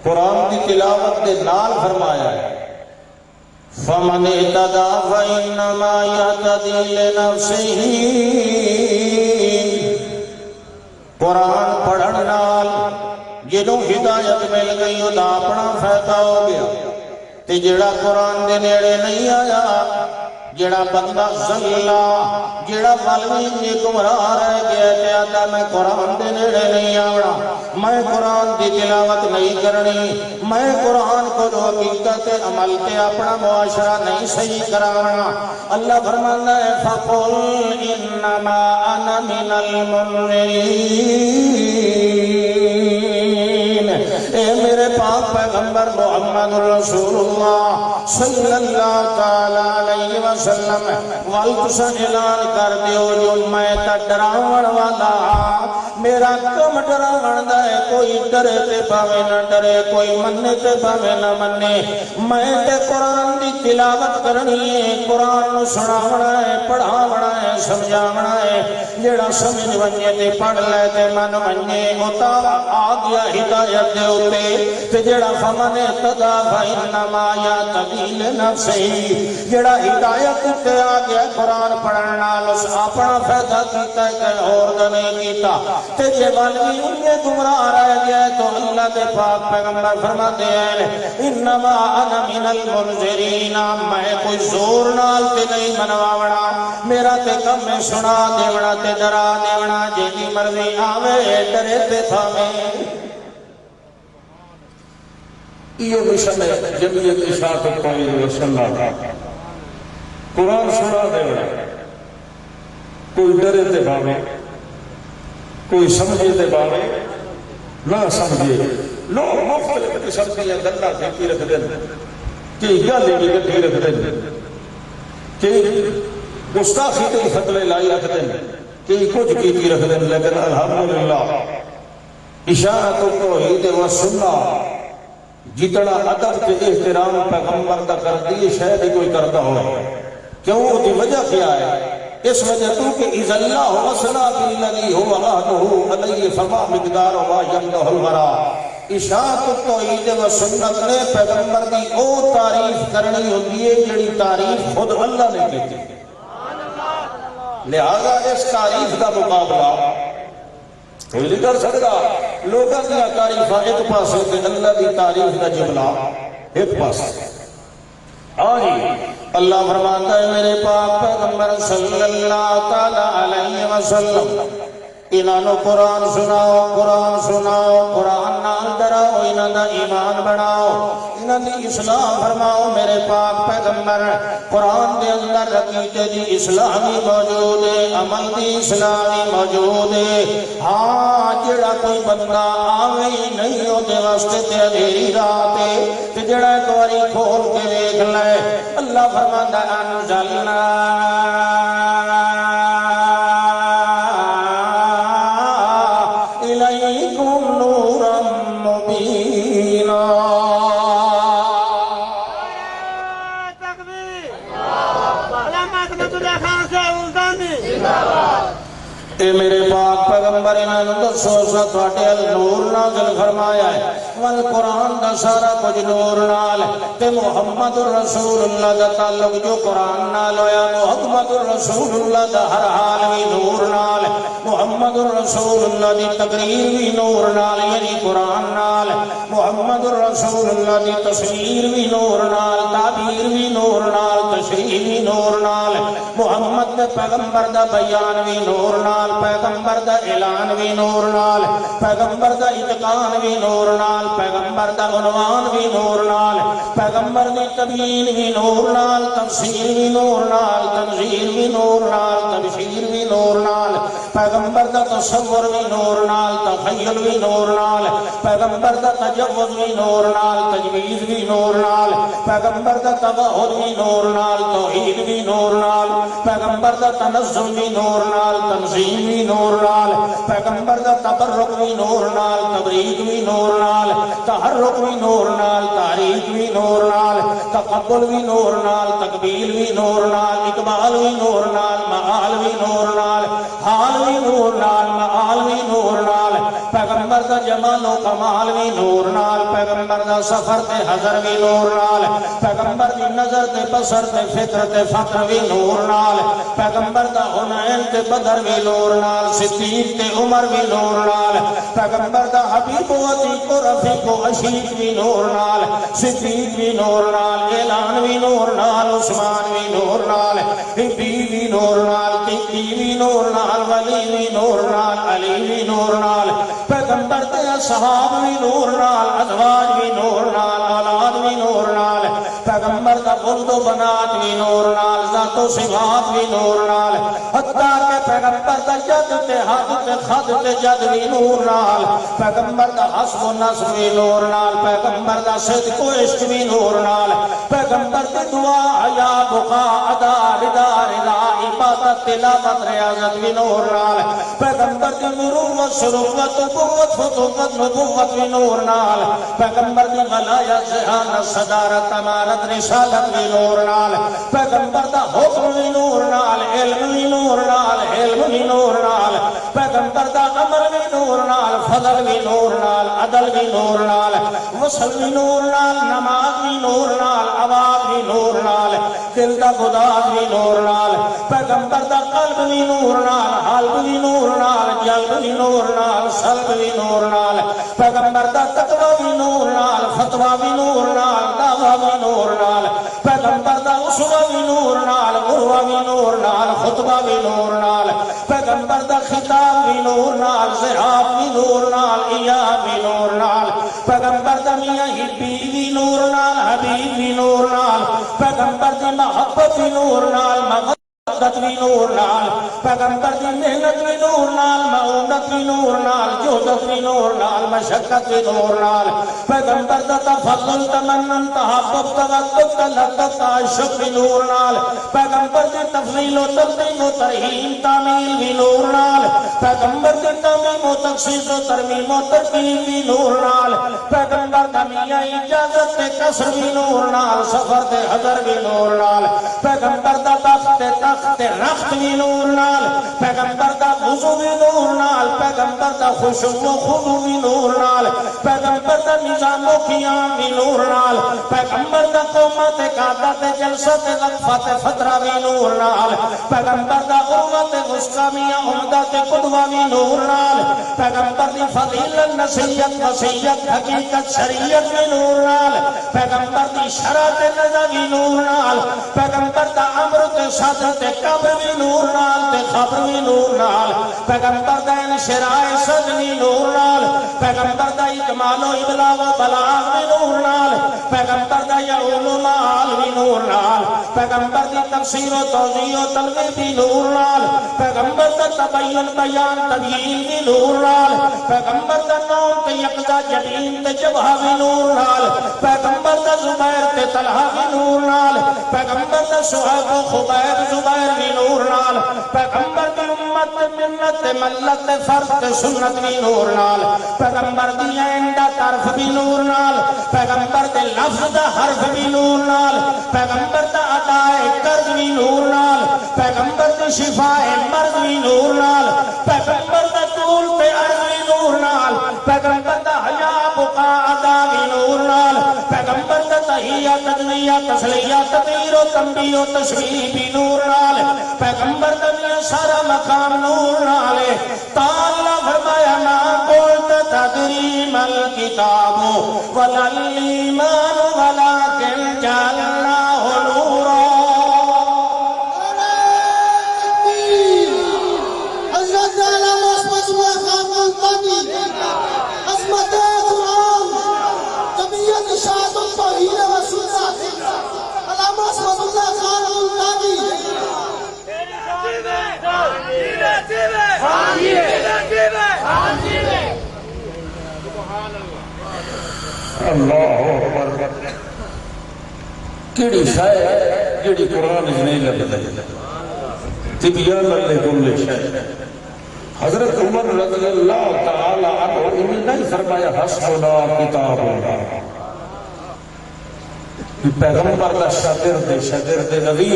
Speaker 1: قرآن کی تلاوت کے نال فرمایا ہے فمن اهتدى فإنما يهتدي لنفسه. قرآن پڑھن نال جنوں ہدایت مل گئی وہ اپنا فائدہ ہو گیا تے جڑا قرآن دے نیڑے نہیں آیا جڑا بندہ زلا جڑا والوی نے گمراہ رہ گیا تے آتا میں قرآن دے نیڑے نہیں آونا میں قرآن دی تلاوت نہیں کرنی میں قرآن کو حقیقت عمل تے اپنا معاشرہ نہیں صحیح کرانا. اللہ فرماتا ہے فقل انما انا من المنذرین. اے میرے پاک پیغمبر محمد رسول اللہ صلی اللہ تعالی علیہ وسلم وال تساں اعلان کر دیو جو میں تا ڈراون والا میرا کم ڈراون دا ہے. کوئی ڈرے تے بھاوے نہ ڈرے کوئی مننے تے بھاوے نہ مننے میں تے قرآن دی تلاوت کرنی ہے قرآن نو سناونا ہے پڑھاونا ہے سمجھاونا ہے. جڑا سمجھ ونجے تے پڑھ لے تے من ونجے اوتا آ گیا ہدایت دے اوتے تے جڑا فمن اهتدى فإنما يهتدي لنفسه. جڑا ہدایت تے آ گیا قرآن پڑھن نال اس اپنا فائدہ کیتا ہے کہ اور دا نہیں کیتا تے جے والوی انہیں گمراہ رہ گیا تو اللہ دے پاک پیغمبر فرماتے ہیں انما انا من المنذرین. میں کوئی زور نال تے نہیں منواونا میرا تے کم ہے سنا دیونا تے ڈرا دیونا جیدی مرضی آوے ڈرے تے پھاوے. یہ مشن ہے جمعیت اشاعت التوحید والسنہ. قرآن سنا دیونا کوئی ڈرے تے پھاوے کوئی سمجھے تے پھاوے نہ سمجھے. لوگ مختلف قسم کی گلاں کہتی رکھ دیں کہ گل بھی کہتی رکھ دیں کہ گستاخی تے فتوے لائی رکھ دیں کہ کچھ کیتی رکھ دیں. لیکن الحمدللہ اشاعت التوحید والسنہ جتنا ادب تے احترام پیغمبر دا کر دی شاید ہی کوئی کرتا ہو. کیوں دی وجہ کیا ہے؟ اس وجہ تو کہ اذا اللہ وصنا بالذی هو عہدہ علیہ فما مقدار ما یمدح الورا. اشاعت التوحید و سنت نے پیغمبر دی او تعریف کرنی ہوتی ہے جڑی تعریف خود اللہ نے کی تھی. لہذا اس تعریف کا مقابلہ کوئی نہیں کر سکتا. لوگوں کی تعریفاں ایک پاسے تے اللہ کی تعریف کا جملہ ایک پاسے. اللہ فرماتا ہے میرے پاک پیغمبر صلی اللہ تعالی علیہ وسلم انہوں قرآن سناؤ قرآن نال ڈراؤ انہوں دا ایمان بناؤ انہوں دی اصلاح فرماؤ. میرے پاک پیغمبر قرآن دے اندر عقیدے دی اصلاح بھی موجود ہے عمل دی اصلاح بھی موجود ہے. ہاں جڑا کوئی بندہ آوے نہیں ہو دے واسطے تے اندھیری رات ہے تے جڑا ایک واری کھول کے دیکھ لے اللہ فرماندا انزلنا اے میرے پاک پیغمبر انہوں دسو سا تھوڑے نور نازل فرمایا ہے والقرآن دا سارا کچھ نور نال تے محمد رسول اللہ دا تعلق جو قرآن نال ہویا محمد رسول اللہ دا ہر حال بھی نور نال محمد رسول اللہ دی تقریر بھی نور نال یعنی قرآن نال محمد رسول اللہ دی تصویر بھی نور نال تعبیر بھی نور نال تشریح بھی نور نال محمد دے پیغمبر دا بیان بھی نور نال پیغمبر دا اعلان بھی نور نال پیغمبر دا اتقان بھی نور نال پیغمبر دا عنوان بھی نور نال پیغمبر دی تبیین بھی نور نال تفسیر بھی نور نال تنزیل بھی نور نال تبشیر بھی نور نال
Speaker 2: پیغمبر دا تصور بھی نور نال، تخیل بھی نور نال، پیغمبر دا تجوز بھی نور نال، تجویز بھی نور نال، پیغمبر دا توحید بھی نور نال، توحید بھی نور نال، پیغمبر دا تنزل بھی نور نال، تنظیم بھی نور نال، پیغمبر دا تبرک بھی نور نال، تبریک بھی نور نال، تحرک بھی نور نال، تحریک بھی نور نال، تقبل بھی نور نال، تقبیل بھی نور نال، اقبال بھی نور نال، معال بھی نور نال، حال بھی نور نال، معال بھی نور نال، پیغمبر دا جمال و کمال بھی نور نال، پیغمبر دا سفر تے حضر بھی نور نال، پیغمبر دی نظر تے بصر تے فکر تے فقر بھی نور نال، پیغمبر دا حنین تے بدر بھی نور نال، صدیق تے عمر بھی نور نال، پیغمبر دا حبیب و عتیق و رفیق و عشیق بھی نور نال، صدیق بھی نور نال، اعلان بھی نور نال، عثمان بھی نور نال، حبی بھی نور نال، تقی بھی نور نال، ولی بھی نور نال، علی بھی نور نال، پیغمبر تے اصحاب بھی نور نال، ازواج بھی نور نال، اولاد بھی نور نال، پیغمبر دا ولد و بنات بھی نور نال، ذات و صفات بھی نور نال، حتیٰ کہ پیغمبر دا جد تے حد تے خد تے جد بھی نور نال، پیغمبر دا حسب و نصب بھی نور نال، پیغمبر دا صدق و عشق بھی نور نال، پیغمبر دی دعا حیا بقا ادا رضا رضا عبادت تلاوت ریاضت بھی نور نال، پیغمبر دی مروت شروعت قوت فتوت نبوت بھی نور نال، پیغمبر دی ولایت ذہانت صدارت امارت رسالت بھی نور نال، پیغمبر دا حکم بھی نور نال، علم بھی نور نال، علم بھی نور نال، پیغمبر دا امر بھی نور نال، فضل بھی نور نال، عدل بھی نور نال، وصل بھی نور نال، نماز بھی نور نال، عواب بھی نور نال، دل دا گداز بھی نور نال، پیغمبر دا قلب بھی نور نال، حلب بھی نور نال، جلب بھی نور نال، سلب بھی نور نال، پیغمبر دا تقوی بھی نور نال، فتوہ بھی نور نال، دعویٰ بھی نور نال، پیغمبر دا اسوہ بھی نور نال، عروہ بھی نور نال، خطبہ بھی نور نال، پیغمبر دا خطاب بھی نور نال، زحاب بھی نور نال، ایاب بھی نور نال، پیغمبر دا میاں حبی بھی نور نال، حبیب بھی نور نال، پیغمبر دی محبت بھی نور نال، مغفرت بھی نور نال، پیغمبر دی محنت بھی نور نال، معونت بھی نور نال، جہدت بھی نور نال، مشقت بھی نور نال، پیغمبر دا تفضل تمنن تحبب توقف تلقف تعشق بھی نور نال، پیغمبر دی تفضیل و تقدیم و ترہیم تعمیل بھی نور نال، پیغمبر دی تعمیم و تخصیص و ترمیم و ترتیب بھی نور نال، پیغمبر دا میاں اجازت تے قصر بھی نور نال، سفر تے حضر بھی نور نال، پیغمبر دا تخت رخت بھی نور نال، پیغمبر دا وضو بھی نور نال، پیغمبر دا خشوع و خضوع بھی نور نال، پیغمبر دا نظام و قیام بھی نور نال، پیغمبر دا قومت قادت جلست وقفت فترہ بھی نور نال، پیغمبر دا قومت غسقامیہ عمدت قدوہ بھی نور نال، پیغمبر دی فضیلت نصیت وصیت حقیقت شریعت بھی نور نال، پیغمبر دی شرعت نظر بھی نور نال، پیغمبر دا امر تے صدر تے قبر بھی نور نال تے خبر بھی نور نال، پیغمبر دا انشراء صدر بھی نور نال، پیغمبر دا اکمال و ابلاغ و بلاغ بھی نور نال، پیغمبر دا یعول و معال بھی نور نال، پیغمبر دی تفسیر و توضیح و تلوی بھی نور نال، پیغمبر دا تبین بیان تبیین بھی نور نال، پیغمبر دا نوم تے یقضا جدین تے جبہ بھی نور نال، پیغمبر دا زبیر تے طلحہ بھی نور نال، پیغمبر دا صحیب و خبیر زبیر بھی نور نال، پیغمبر دی امت منت ملت فرد سنت بھی نور نال، پیغمبر دی اینڈا طرف بھی نور نال، پیغمبر دے لفظ دا حرف بھی نور نال، پیغمبر دا عطائے قرض بھی نور نال، پیغمبر دی شفاء مرض بھی نور نال، پیغمبر دا طول تے عرض بھی نور نال، پیغمبر دا حیا بقا ادا بھی نور نال، پیغمبر دا تحیہ تجمیہ تسلیہ تطیر و تنبیہ و تشریح بھی نور نال، پیغمبر دا میاں سارا مقام نور نال، تعالیٰ فرمایا نا قلت تدری مل کتاب ولل ایمان ولکن جعلناہ نورا۔
Speaker 3: حضرت علامہ عصمت اللہ خان ملتانی عظمت قرآن طبیعت اشاعت التوحید و سنت علامہ عصمت اللہ خان ملتانی
Speaker 1: اللہ اکبر کیڑی شے جیڑی قرآن وچ نہیں لبھدی تبیان لکل شے حضرت عمر رضی اللہ تعالی عنہ انہوں نے فرمایا حسبنا کتاب اللہ پیغمبر دا شاگرد نبی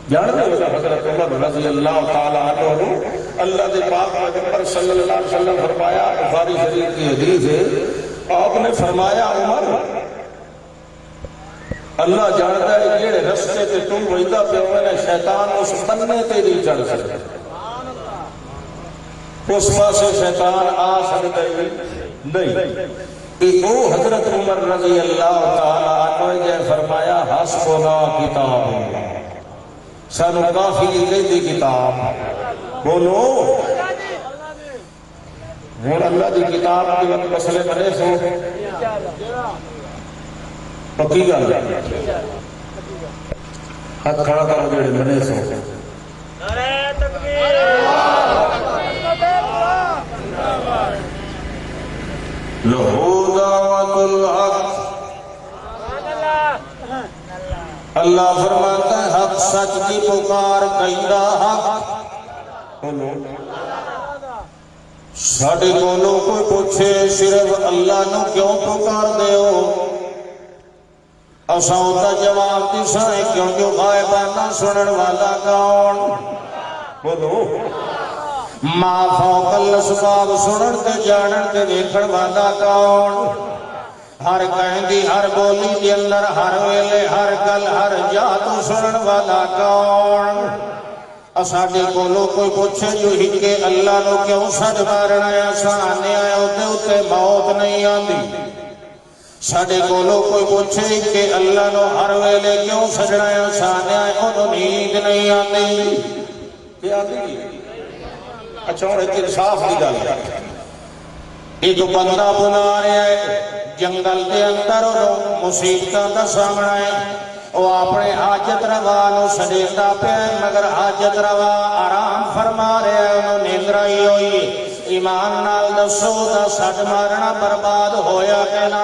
Speaker 1: جانتے ہو حضرت عمر رضی اللہ تعالی عنہ اللہ دے پاک پیغمبر صلی اللہ علیہ وسلم فرمایا بخاری شریف کی حدیث ہے آپ نے فرمایا عمر اللہ جانتا ہے جیڑے رستے تے تم ویندا پیا ہوئے شیطان اس پنے تے نہیں چڑھ سکتا اس پاسے شیطان آ سکتا ہی نہیں وہ حضرت عمر رضی اللہ تعالی عنہ نے فرمایا حسبنا کتاب اللہ سانو کافی دی کتاب بولو ہوں اللہ دی کتاب کے وقت مسئلے بنے سو پکی گل ہاتھ کھڑا کرو جڑے بنے سو لہو دعوت الحق اللہ فرماتا ہے حق سچ کی پکار کہندا حق ساڈے کولوں کوئی پوچھے صرف اللہ نو کیوں پکار دے ہو اساں دا جواب دسائیں کیونکہ غائبانہ سنن والا کون بولو ما فوق الاسباب سنن تے جانن تے ویکھن والا کون ہر کہندی ہر بولی دے اندر ہر ویلے ہر گل ہر جا تو سنن والا کون اساڈے کولوں کوئی پوچھے جو ہی کہ اللہ نو کیوں سج مارنا ہے آسان ہے اوتے اوتے موت نہیں آندی ساڈے کولوں کوئی پوچھے کہ اللہ نو ہر ویلے کیوں سجنا ہے آسان ہے اونوں نیند نہیں آندی کیا آندی اچھا ہوں ایک انصاف کی گل ہے ایک بندہ بنا رہا ہے جنگل دے اندر مصیبتاں دا سامنا ہے وہ اپنے حاجت روا نو سڈیتا پیا مگر حاجت روا آرام فرما رہا ہے انہوں نیند آئی ہوئی ایمان نال دسو دا سٹ مارنا برباد ہویا کہ نہ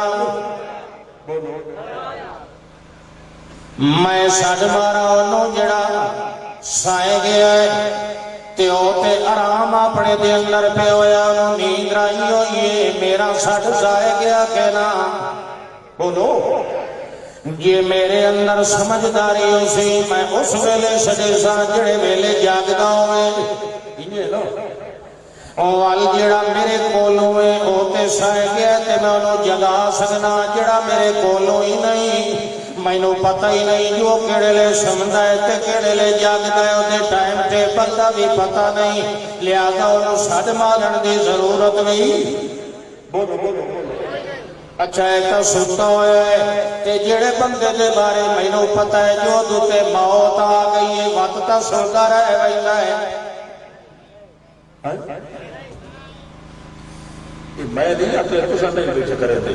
Speaker 1: میں سٹ مارا انہوں جڑا سائے گیا ہے تے آرام اپنے دے اندر پہ ہویا انہوں نیند آئی ہوئی ہے میرا سٹ جائے گیا کہ نہ بولو یہ میرے اندر سمجھداری ہو سی میں اس ویلے سجے سا جڑے ویلے جاگدا ہوئے وال جڑا میرے کولوں ہے او تے سائے گیا تے میں انہوں جگا سکنا جڑا میرے کولوں ہی نہیں مینوں پتہ ہی نہیں جو کیڑے لے سمجھدا ہے تے کیڑے لے جاگدا ہے اودے ٹائم ٹیبل دا بھی پتہ نہیں لہذا انہوں سٹ مارن دی ضرورت نہیں بولو بولو اچھا ایک ستا ہویا ہے تے جڑے بندے دے بارے مینوں پتہ ہے جو دوتے موت آ گئی ہے وقت تا سندا رہ ویندا ہے میں نہیں اتے تساں نہیں بیٹھ کرے تے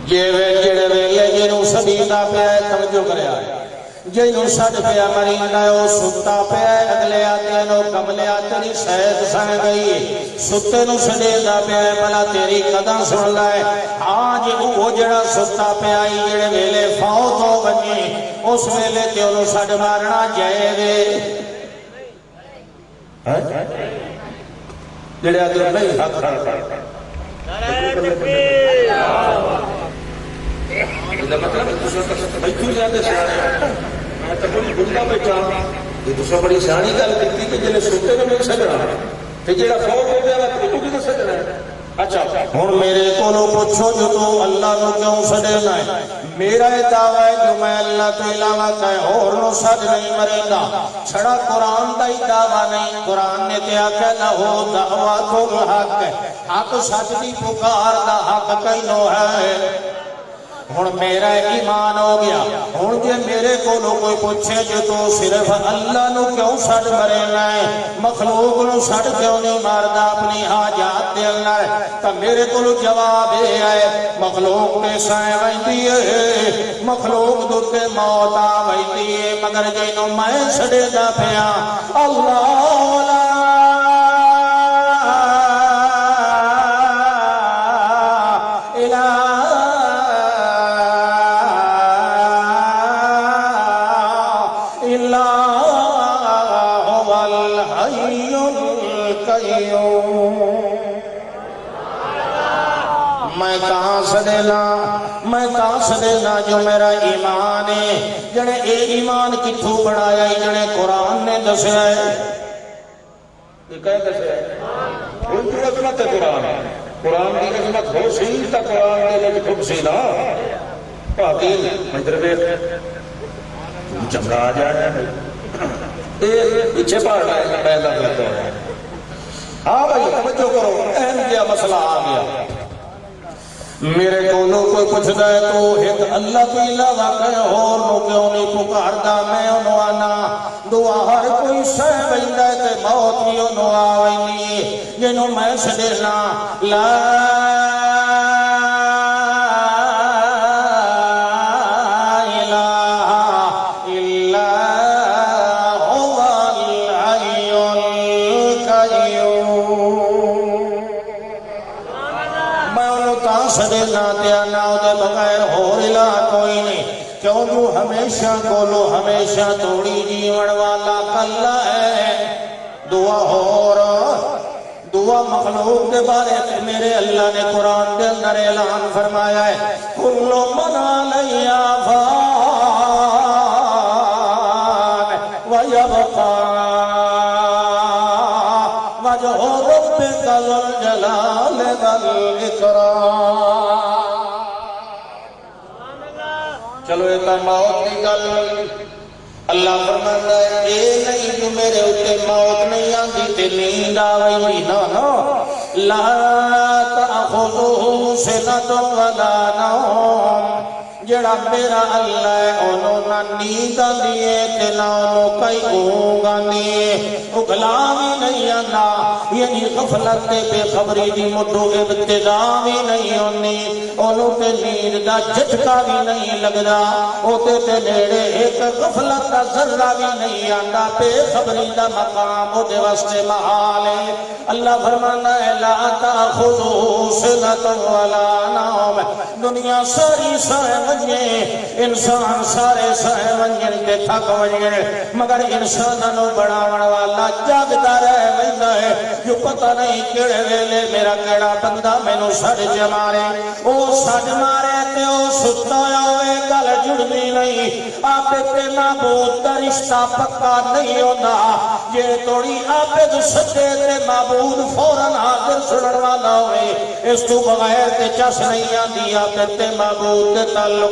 Speaker 1: جڑے ویلے جنوں سدیدا پیا توجہ کریا جنوں سد پیا مریندا او ستا پیا اگلے آتے نو کملے تیری شاید سن گئی ستے نو سدیدا پیا بلا تیری قدم سن لائے آج وہ جڑا ستا پیا جڑے ویلے فوت ہو گئی اس ویلے تے انہوں سڈ مارنا جائے جڑے آتے نہیں ہاتھ کھڑا کر مطلب بیٹھو جاتے سیانے میں تو بڑی گندا بیٹھا یہ دوسرا بڑی سیانی گل کی کہ جلے سوتے نے نہیں سجنا تے جڑا فوت ہو گیا تو کدے سجنا ہے اچھا ہن میرے کولوں پوچھو جو تو اللہ نو کیوں سجنا ہے میرا یہ دعویٰ ہے جو میں اللہ تو علاوہ کہیں اور نو سج نہیں مریندا چھڑا قرآن دا ہی دعویٰ نہیں قرآن نے تے آکھیا لہو دعوت الحق حق سچ دی پکار دا حق کینو ہے ہن میرا ایمان ہو گیا ہن جے میرے کولوں کوئی پوچھے جو تو صرف اللہ نو کیوں سٹ مرنا ہے مخلوق نو سٹ کیوں نہیں ماردا اپنی حاجات دے اندر تے میرے کولوں جواب اے ہے مخلوق تے سائے ویندی ہے مخلوق دے موت آ ویندی ہے مگر جینوں میں چھڑے دا پیا اللہ
Speaker 2: القیوم میں کہاں سے دینا جو میرا ایمان ہے جنے اے ایمان کتھو بڑھایا ہے جنے قرآن نے دسیا ہے
Speaker 1: یہ کہہ دسیا ہے ان کی عظمت ہے قرآن کی عظمت ہو سی تا قرآن کے لئے خود سی نا حکیم مجھر بیت چنگا آ جائے پیچھے پڑھنا ہے پیدا کرتا ہے ہاں بھائی توجہ کرو اہم کیا مسئلہ آ گیا
Speaker 2: میرے کولوں کوئی پوچھدا ہے تو ایک اللہ کو علاوہ کہیں اور نو کیوں نہیں پکاردا میں انہوں آنا دعا ہر کوئی سہ ویندا ہے تے موت بھی انہوں آوینی جنہوں میں سدینا لا الہ الا هو الحی القیوم سدینا دیانا دے بغیر اور الہ کوئی نہیں کیوں جو ہمیشہ کولو ہمیشہ توڑی جیون والا کلا ہے دعا اور دعا مخلوق کے بارے میں میرے اللہ نے قرآن کے اندر اعلان فرمایا ہے کل من علیہا فان ویبقا وجہ ربک ذو الجلال والاکرام چلو ایک موت کی گل اللہ فرماتا ہے اے نہیں جو میرے اتے موت نہیں آتی تے نیند آوی نا لا تأخذہ سنۃ ولا نوم جڑا میرا اللہ ہے انہوں نہ نیند آندی تے نہ انہوں کئی اونگ آندی اگلا بھی نہیں آندا یعنی غفلت تے بے خبری دی مڈو ابتدا بھی نہیں ہونی انہوں تے نیند دا جھٹکا بھی نہیں لگدا اوتے تے نیڑے ایک غفلت دا ذرہ بھی نہیں آندا بے خبری دا مقام او دے واسطے محال ہے اللہ فرمانا ہے لا تأخذہ سنۃ ولا نوم دنیا ساری سائے انسان سارے سائے ونجن کے تھک ونجن مگر انسانوں بڑھاون والا جاگتا رہ ویندا ہے جو پتہ نہیں کیڑے ویلے میرا کیڑا بندہ مینوں سڑ مارے او سڑ مارے تے او ستا ہوئے گل جڑنی نہیں آپے تے معبود دا رشتہ پکا نہیں ہوندا جے توڑی آپے جو سچے تے معبود فوراً حاضر سنن والا ہوئے اس تو بغیر تے چس نہیں آندی آپے تے معبود تے تعلق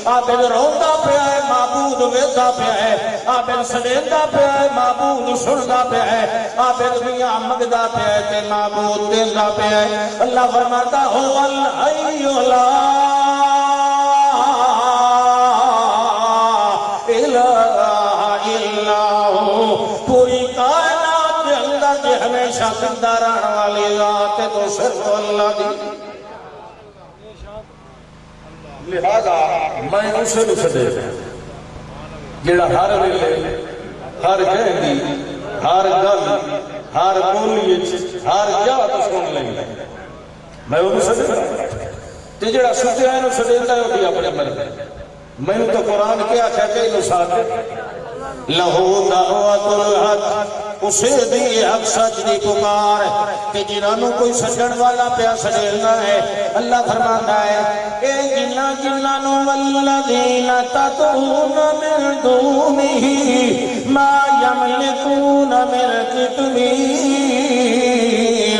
Speaker 2: آپ روندا پیا ہے معبود ویدا پیا ہے آپ سڑیندا پیا ہے معبود سندا پیا ہے آپ دنیا منگدا پیا ہے تے معبود دیندا پیا ہے اللہ فرماتا ہو الحی لا الہ الا ہو پوری کائنات کے اندر جو ہمیشہ زندہ رہنے والی ذات ہے تو صرف اللہ دی
Speaker 1: لہذا میں اسے نسدے جڑا ہر ویلے ہر کہندی ہر گل ہر بولی ہر جات سن لیندا میں وہ نسدے تے جڑا سدیا ہے نو سدیندا ہے وہ اپنے مرد میں تو قرآن کیا کہتے ہیں نساد لہو دعوت الحق اسے دی حق سچ دی پکار کہ جنہوں کوئی سجن والا پیا سجلنا ہے اللہ فرماتا ہے اے جنہوں والذین تدعون من دونہ ما یملکون من قطمیر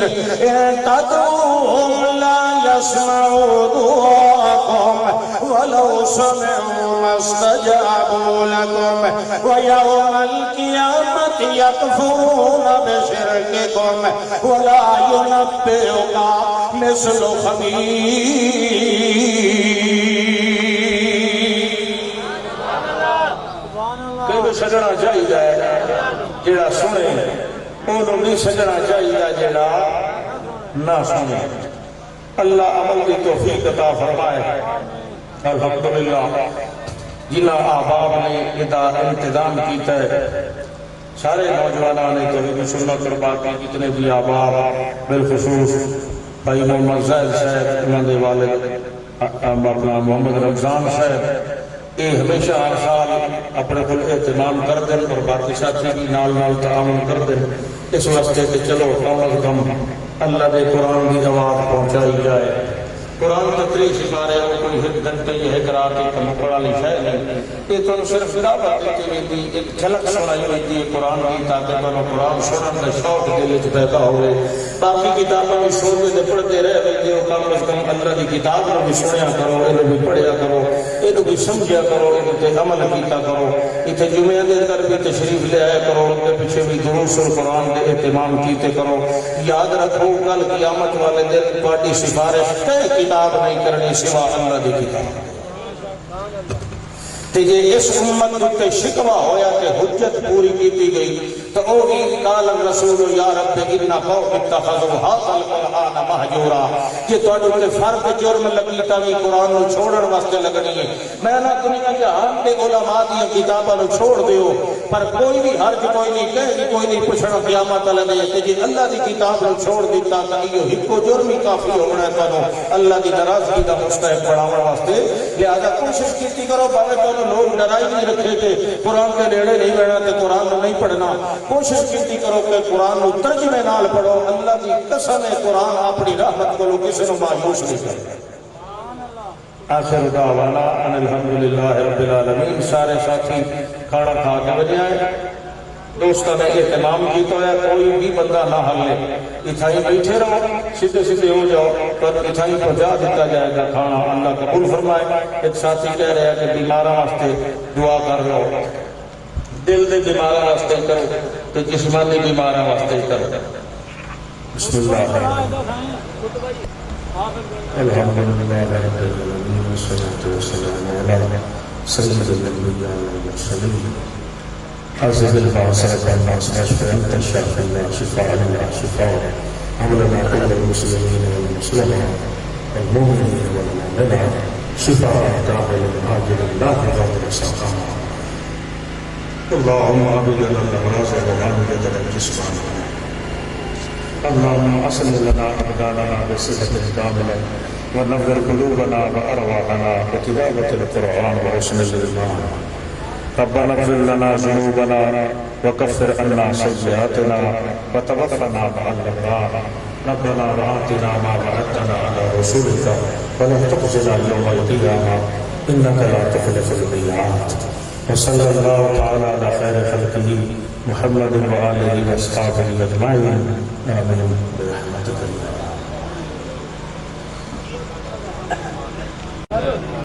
Speaker 1: ان تدعوهم لا يسمعوا دعاءكم ولو سمعوا ما استجابوا لكم ويوم القيامة يكفرون بشرككم ولا ينبئك مثل خبير کہ سجنا چاہیے جڑا سنے انہوں نہیں سجنا چاہیے جڑا نہ سنے اللہ عمل کی توفیق عطا فرمائے الحمدللہ جنہ احباب نے انتظام کیتا ہے سارے نوجوانوں نے توحید سنت اور باقی جتنے بھی احباب بالخصوص بھائی محمد زید صاحب انہوں نے والد اپنا محمد رمضان صاحب یہ ہمیشہ ہر سال اپنے کو اہتمام کر دیں اور باقی ساتھی بھی نال تعاون کر دیں اس واسطے کہ چلو کم از کم اللہ دے قرآن کی آواز پہنچائی جائے. قرآن تقریر سکھا رہے ہو کوئی ایک گھنٹے یہ قرار کے کم پڑا لی شاید نہیں یہ تو صرف دعوت دیتی ہوئی ایک جھلک سنائی ہوئی قرآن کی تاکہ تمہیں قرآن سنن کا شوق دل وچ پیدا ہوئے. باقی کتابیں بھی سوچتے تے پڑھتے رہے ہو کم از کم اللہ کی کتاب کو بھی سنیا کرو یہ بھی پڑھیا کرو یہ بھی سمجھیا کرو یہ عمل کیتا کرو اتنے جمعے کے اندر بھی تشریف لے آیا کرو ان کے پیچھے بھی دروس القرآن کے اہتمام کیتے کرو. یاد رکھو کل قیامت والے دن تہاڈی سفارش کہیں کتاب نہیں کرنی سوا اللہ دی کتاب. تے جے اس امت تے شکوہ ہویا کہ حجت پوری کیتی گئی تو او ہی قال الرسول یا رب ان قوم اتخذوا هذا القرآن مهجورا کہ تواڈے تے فرض جرم لگیتا وی قرآن نو چھوڑن واسطے لگنی ہے. میں نہ دنیا جہان دے علماء دی کتاباں نو چھوڑ دیو پر کوئی بھی حرج کوئی نہیں کہے کوئی نہیں پوچھنا قیامت والے دن کہ جے اللہ دی کتاب نو چھوڑ دیتا تے ایو ہکو جرم ہی کافی ہونا ہے تانوں اللہ دی ناراضگی دا مستحق بناون واسطے. لہذا کوشش کیتی کرو باویں تانوں لوگ ڈرائی نہیں رکھے کہ قرآن کے نیڑے نہیں بیٹھنا تے قرآن نہیں پڑھنا. کوشش کیتی کرو کہ قرآن نو ترجمے نال پڑھو. اللہ دی قسم ہے قرآن اپنی رحمت کو کسی نو مایوس نہیں کرے. آخر دعوانا ان الحمدللہ رب العالمین. سارے ساتھی کھانا کھا کے بجے آئے دوستہ نے اہتمام کیتا ہے کوئی بھی بندہ نہ ہلے اتھائی بیٹھے رہو سیدھے سیدھے ہو جاؤ پر اتھائی پہنچا دیتا جائے گا کھانا اللہ قبول فرمائے. ایک ساتھی کہہ رہے ہیں کہ بیماراں واسطے دعا کر لو دل دے بیماراں واسطے کرو تو جسمانی بیماراں واسطے کرو. بسم اللہ الحمدللہ رب العالمین والصلاة والسلام علی سید الانبیاء والمرسلین عزیز الباصرة الناس اشفى انت الشافي لا شفاء الا شفاء حولنا كل المسلمين والمسلمات المؤمنين والمؤمنات شفاء كاملا عاجلا لا تغادر سقما. اللهم ابدل الامراض وعافية الجسم. اللهم اصلح لنا ابداننا بصحة كاملة ونور قلوبنا وارواحنا بتلاوة القرآن وحسن الايمان. ربنا اغفر لنا ذنوبنا وكفر عنا سيئاتنا وتوفنا مع الابرار. ربنا وآتنا ما وعدتنا على رسولك ولا تخزنا يوم القيامة انك لا تخلف الميعاد. وصلى الله تعالى على خير خلقه محمد وآله وأصحابه أجمعين آمين برحمتك.